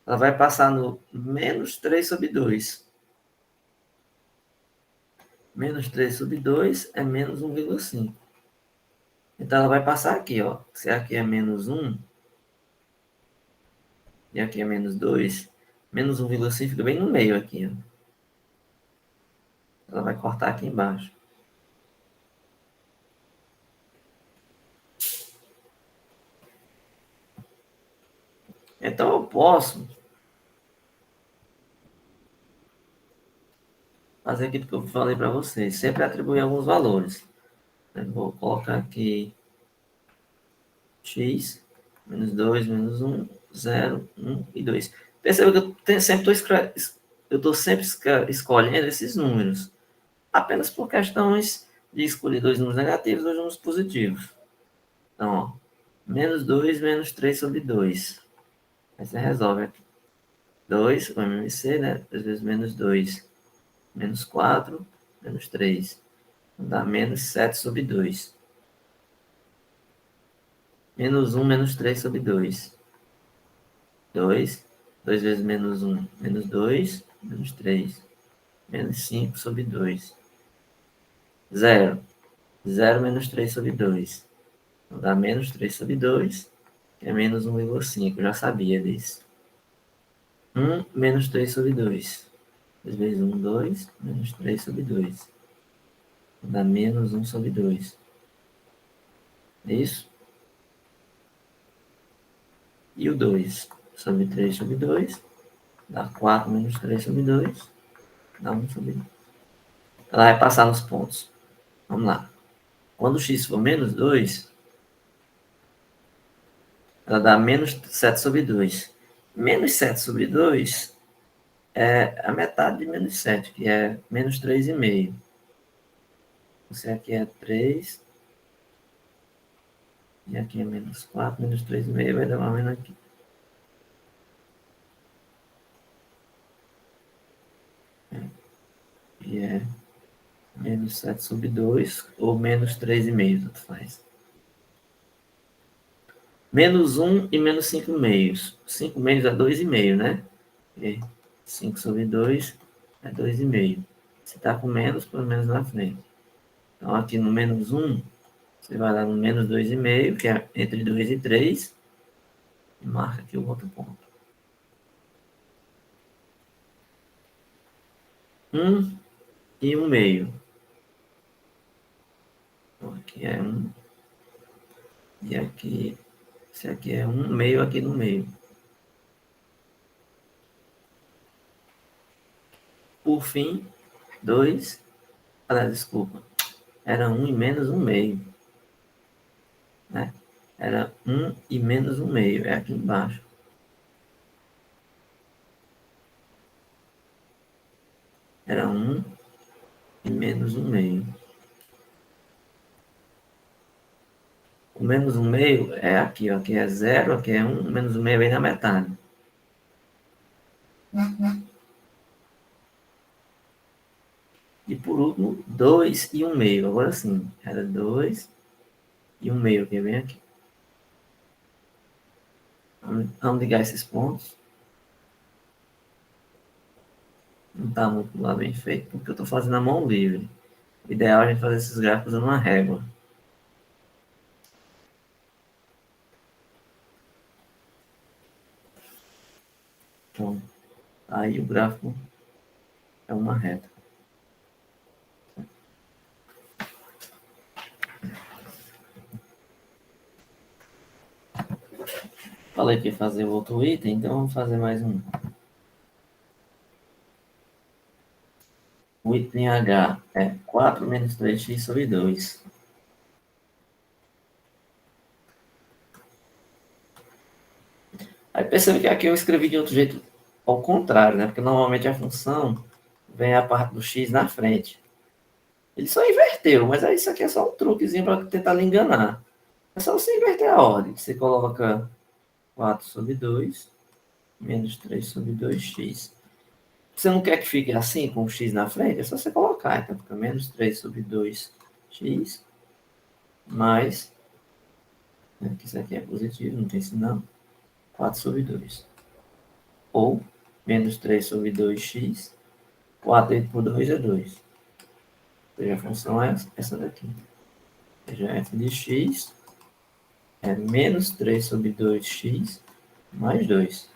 Ela vai passar no menos 3 sobre 2. Menos 3 sobre 2 é menos 1,5. Então, ela vai passar aqui, ó. Se aqui é menos 1, e aqui é menos 2, menos 1,5 fica bem no meio aqui, ó. Ela vai cortar aqui embaixo. Então, eu posso fazer aquilo que eu falei para vocês. Sempre atribuir alguns valores. Eu vou colocar aqui x, menos 2, menos 1, 0, 1 e 2. Perceba que eu sempre estou sempre escolhendo esses números. Apenas por questões de escolher dois números negativos e dois números positivos. Então, ó, menos 2, menos 3 sobre 2. Aí você resolve aqui. 2, o MMC, né? 2 vezes menos 2. Menos 4, menos 3. Dá menos 7 sobre 2. Menos 1, menos 3 sobre 2. 2. 2 vezes menos 1, menos 2, menos 3. Menos 5 sobre 2. 0. 0 menos 3 sobre 2. Então, dá menos 3 sobre 2, que é menos 1,5. Eu já sabia disso. 1 menos 3 sobre 2. 2 vezes 1, 2, menos 3 sobre 2. Dá menos 1 sobre 2. Isso? E o 2 sobre 3 sobre 2. Dá 4 menos 3 sobre 2. Dá 1 sobre 2. Ela vai passar nos pontos. Vamos lá. Quando x for menos 2, ela dá menos 7 sobre 2. Menos 7 sobre 2 é a metade de menos 7, que é menos 3,5. Isso aqui é 3. E aqui é menos 4, menos 3,5, vai dar uma menos aqui. E é menos 7 sobre 2, ou menos 3,5, tanto faz. Menos 1 e menos 5 meios. 5 meios é 2,5, né? E 5 sobre 2 é 2,5. Se está com menos, pelo menos na frente. Então, aqui no menos 1, você vai lá no menos 2,5, que é entre 2 e 3, e marca aqui o outro ponto. 1 e 1 meio. Então, aqui é 1. E aqui, esse aqui é 1 meio aqui no meio. Por fim, 2. Desculpa. Era 1 e menos 1 meio. Né? Era 1 e menos 1 meio. É aqui embaixo. Era 1 e menos 1 meio. O menos 1 meio é aqui, ó. Aqui é 0, aqui é 1, menos 1 meio vem na metade. E por último, 2 e 1 meio. Agora sim, era 2 e 1 meio, que vem aqui. Vamos ligar esses pontos. Não está muito lá bem feito, porque eu estou fazendo a mão livre. O ideal é a gente fazer esses gráficos usando uma régua. Então, aí o gráfico é uma reta. Falei que ia fazer outro item, então vamos fazer mais um. O item H é 4 menos 3x sobre 2. Aí percebe que aqui eu escrevi de outro jeito, ao contrário, né? Porque normalmente a função vem a parte do x na frente. Ele só inverteu, mas aí isso aqui é só um truquezinho para tentar lhe enganar. É só você inverter a ordem. Você coloca 4 sobre 2, menos 3 sobre 2x. Você não quer que fique assim, com o x na frente? É só você colocar. Então fica menos 3 sobre 2x, mais, né, que isso aqui é positivo, não tem sinal, 4 sobre 2. Ou, menos 3 sobre 2x, 4 por 2 é 2. Ou seja, a função é essa daqui. Ou seja, f de x é menos 3 sobre 2x mais 2.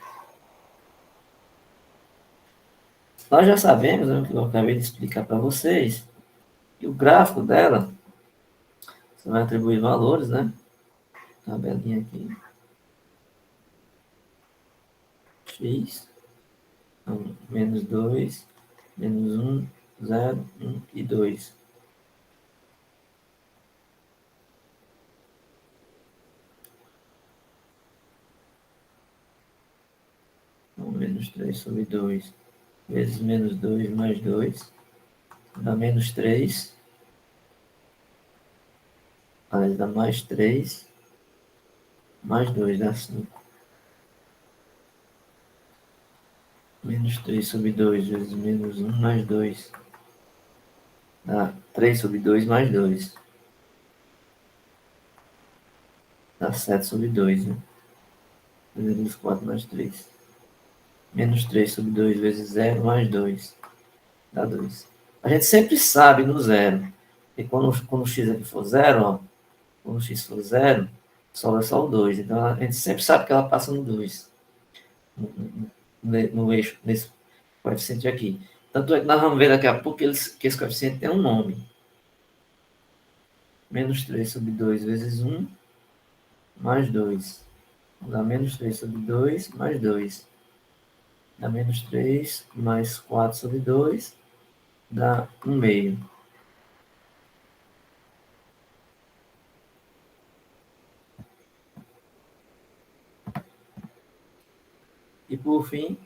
Nós já sabemos, né, que eu acabei de explicar para vocês, que o gráfico dela, você vai atribuir valores, né? Tabelinha aqui. X, então, menos 2, menos 1, 0, 1 e 2. Então, menos 3 sobre 2 vezes menos 2 mais 2 dá menos 3. Aí dá mais 3 mais 2 dá 5. Menos 3 sobre 2 vezes menos 1 mais 2 dá 3 sobre 2 mais 2. Dá 7 sobre 2, né? Menos 4 mais 3. Menos 3 sobre 2 vezes 0 mais 2 dá 2. A gente sempre sabe no zero. E quando o x aqui for 0, ó, quando o x for 0, sobra só o 2. Então, a gente sempre sabe que ela passa no 2, no eixo, nesse coeficiente aqui. Tanto é que nós vamos ver daqui a pouco que esse coeficiente tem um nome. Menos 3 sobre 2 vezes 1, mais 2. Dá menos 3 sobre 2, mais 2. Dá menos 3, mais 4 sobre 2, dá 1 meio. E por fim,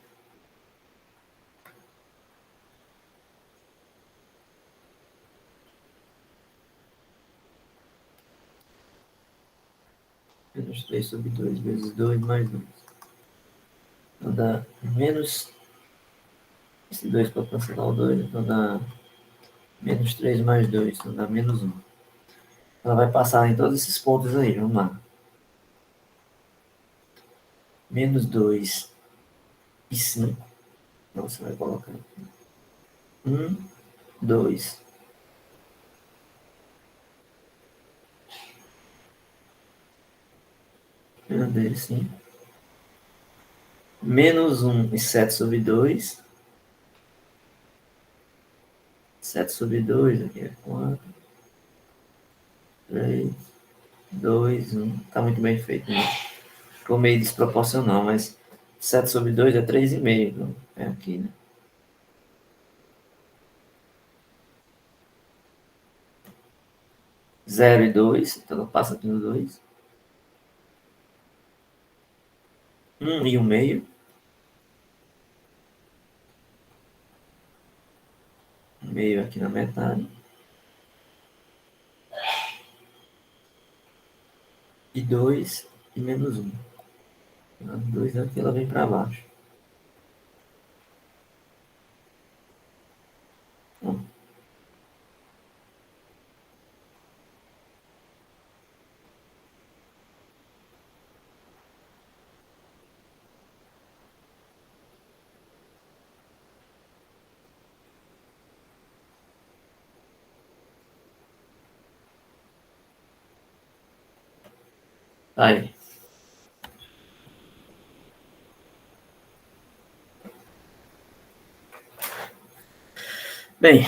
menos 3 sobre 2 vezes 2 mais 2. Então dá menos... Esse 2 para cancelar o 2, então dá menos 3 mais 2, então dá menos 1. Ela vai passar em todos esses pontos aí, vamos lá. Menos 2 e 5. Então você vai colocar aqui. 1, 2. Menos 2 e 5. Menos 1 e 7 sobre 2. 7 sobre 2, aqui é 4, 3, 2, 1. Está muito bem feito, né? Ficou meio desproporcional, mas 7 sobre 2 é 3,5. Então é aqui, né? 0 e 2, então ela passa aqui no 2. 1 e 1 meio. 1 meio aqui na metade. E 2 e menos 1. 2 aqui, ela vem para baixo. Bom. Aí. Bem,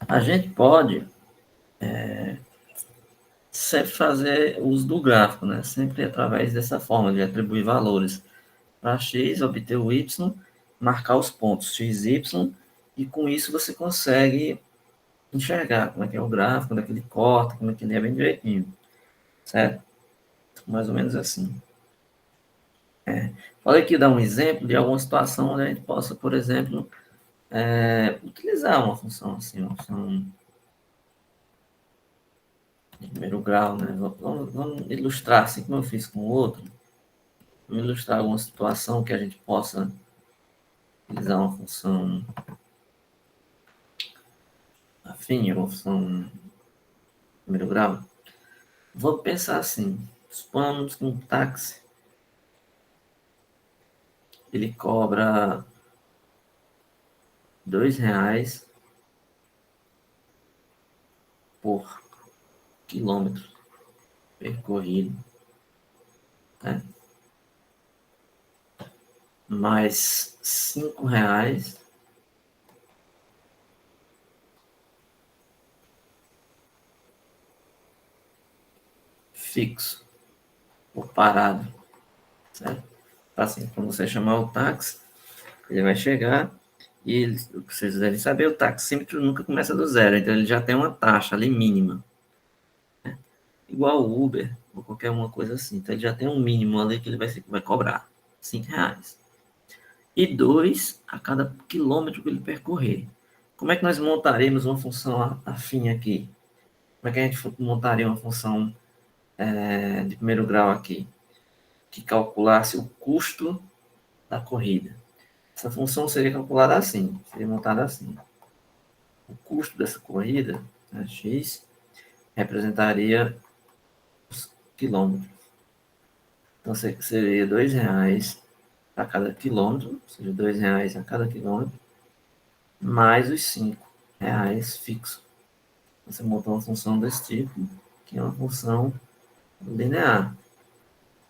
a gente pode sempre fazer uso do gráfico, né? Sempre através dessa forma de atribuir valores para x, obter o y, marcar os pontos x, y, e com isso você consegue enxergar como é que é o gráfico, como é que ele corta, como é que ele é bem direitinho, certo? Mais ou menos assim. Olha aqui, dar um exemplo de alguma situação onde a gente possa, por exemplo, utilizar uma função assim, uma função de primeiro grau, né? Vamos ilustrar, assim como eu fiz com o outro, vamos ilustrar alguma situação que a gente possa utilizar uma função afim, uma função de primeiro grau. Vamos pensar assim, suponhamos que um táxi, ele cobra R$ 2 por quilômetro percorrido, né? Mais R$ 5 fixo por parado, certo? Assim, quando você chamar o táxi, ele vai chegar e o que vocês devem saber, o taxímetro nunca começa do zero, então ele já tem uma taxa ali mínima, né? Igual o Uber ou qualquer uma coisa assim, então ele já tem um mínimo ali que ele vai cobrar R$ 5. E 2 a cada quilômetro que ele percorrer. Como é que nós montaremos uma função afim aqui? Como é que a gente montaria uma função de primeiro grau aqui? Que calculasse o custo da corrida. Essa função seria calculada assim, seria montada assim. O custo dessa corrida, né, x, representaria os quilômetros. Então seria R$ 2 a cada quilômetro, ou seja, R$ 2 a cada quilômetro, mais os R$ 5. reais fixo. Você montou uma função desse tipo, que é uma função linear.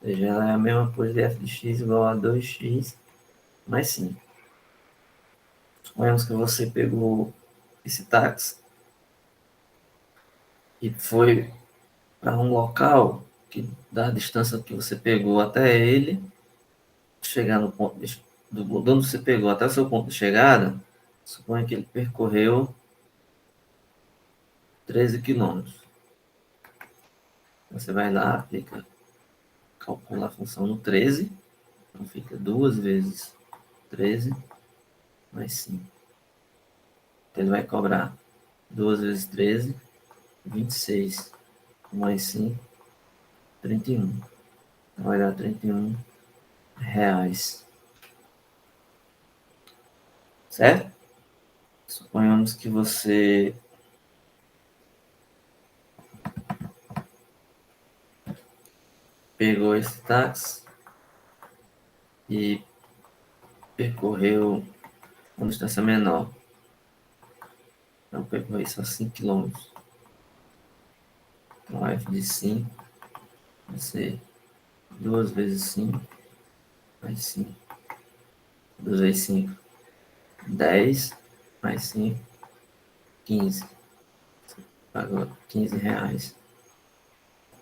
Ou seja, ela é a mesma coisa de f de x igual a 2x mais 5. Suponhamos que você pegou esse táxi e foi para um local que, da distância que você pegou até ele, chegar no ponto de onde você pegou até o seu ponto de chegada, suponha que ele percorreu 13 quilômetros. Você vai lá, aplica, calcula a função no 13, então fica 2 vezes 13 mais 5. Então ele vai cobrar 2 vezes 13, 26, mais 5, 31. Então vai dar 31 reais. Certo? Suponhamos que você pegou esse táxi e percorreu uma distância menor. Então percorreu só 5 quilômetros. Então f de 5 vai ser 2 vezes 5 mais 5. 2 vezes 5, 10 mais 5, 15. Pagou 15 reais.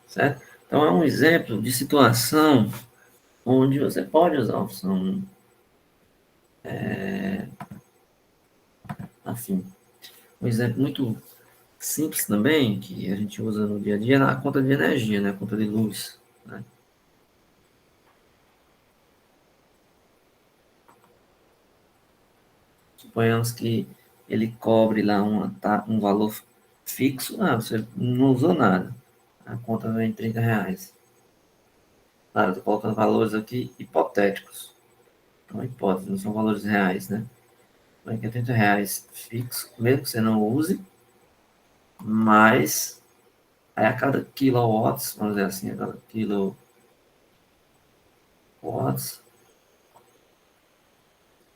Certo? Então é um exemplo de situação onde você pode usar a opção afim. Um exemplo muito simples também, que a gente usa no dia a dia, é na conta de energia, né? Conta de luz. Né? Suponhamos que ele cobre lá um valor fixo. Ah, você não usou nada. A conta vem 30 reais. Claro, estou colocando valores aqui hipotéticos. Então, hipótese, não são valores reais, né? Vai que é 30 reais fixo, mesmo que você não use, mas aí a cada kilowatts, vamos dizer assim, a cada kilowatts,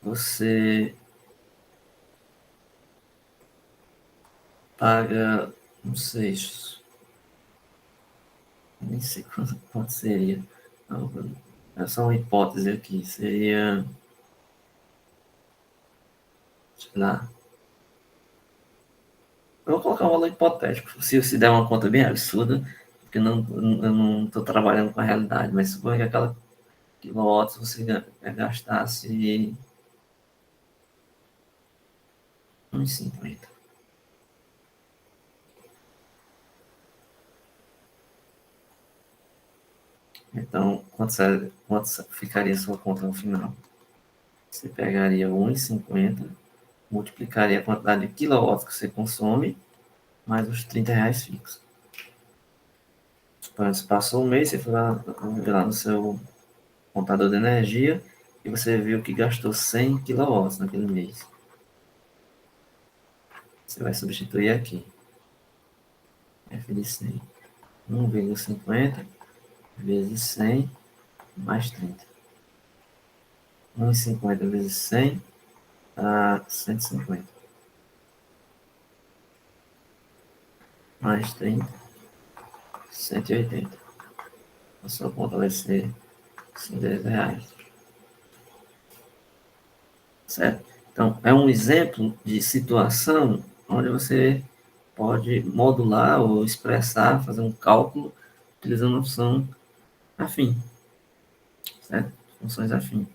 você paga, não sei, nem sei quanto seria. Não, é só uma hipótese aqui, seria, sei lá, eu vou colocar um valor hipotético, se der uma conta bem absurda, porque eu não estou trabalhando com a realidade, mas suponha que aquela quilowatts você gastasse 1,50. Então, quanto ficaria a sua conta no final? Você pegaria 1,50, multiplicaria a quantidade de quilowatts que você consome, mais os 30 reais fixos. Então, se passou um mês, você foi lá no seu contador de energia e você viu que gastou 100 quilowatts naquele mês. Você vai substituir aqui. F de 100. 1,50 vezes 100 mais 30. 1,50 vezes 100 dá 150. Mais 30, 180. A sua conta vai ser 10 reais. Certo? Então, é um exemplo de situação onde você pode modular ou expressar, fazer um cálculo utilizando a função afim. Certo? Funções afim.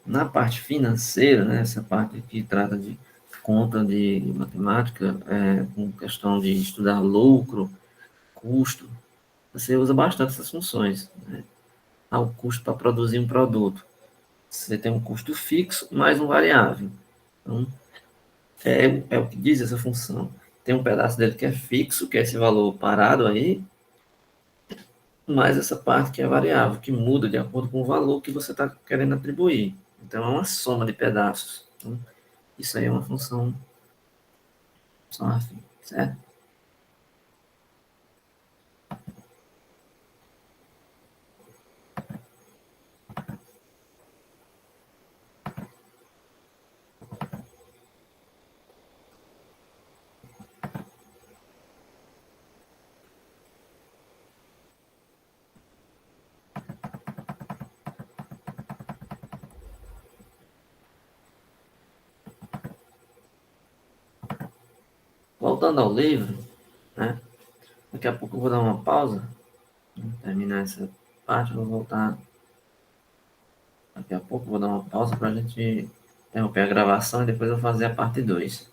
Na parte financeira, né, essa parte que trata de conta de matemática, com questão de estudar lucro, custo, você usa bastante essas funções. Né? O custo para produzir um produto. Você tem um custo fixo mais um variável. Então, é o que diz essa função. Tem um pedaço dele que é fixo, que é esse valor parado aí, mais essa parte que é variável, que muda de acordo com o valor que você está querendo atribuir. Então, é uma soma de pedaços. Então, isso aí é uma função afim, certo? Voltando ao livro, né? Daqui a pouco eu vou dar uma pausa, terminar essa parte, eu vou voltar. Daqui a pouco eu vou dar uma pausa para a gente interromper a gravação e depois eu vou fazer a parte 2.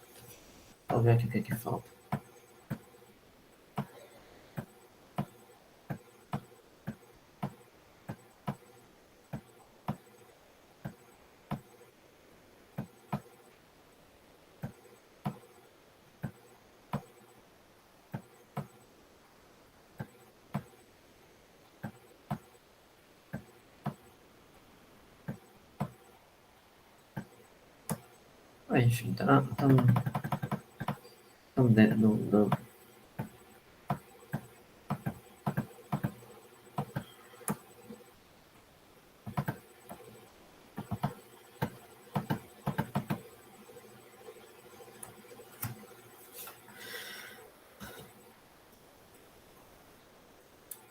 Vamos ver aqui o que é que falta. Aí, enfim, estamos dentro do.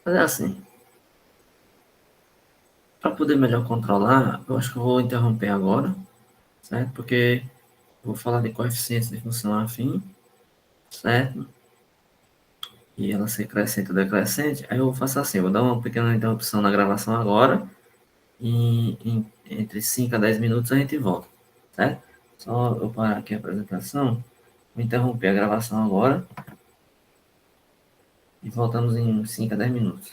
Mas é assim, para poder melhor controlar, eu acho que eu vou interromper agora, certo? Porque vou falar de coeficientes de função afim, certo? E ela ser crescente ou decrescente. Aí eu faço assim, eu vou dar uma pequena interrupção na gravação agora e entre 5 a 10 minutos a gente volta, certo? Só eu parar aqui a apresentação, vou interromper a gravação agora e voltamos em 5 a 10 minutos.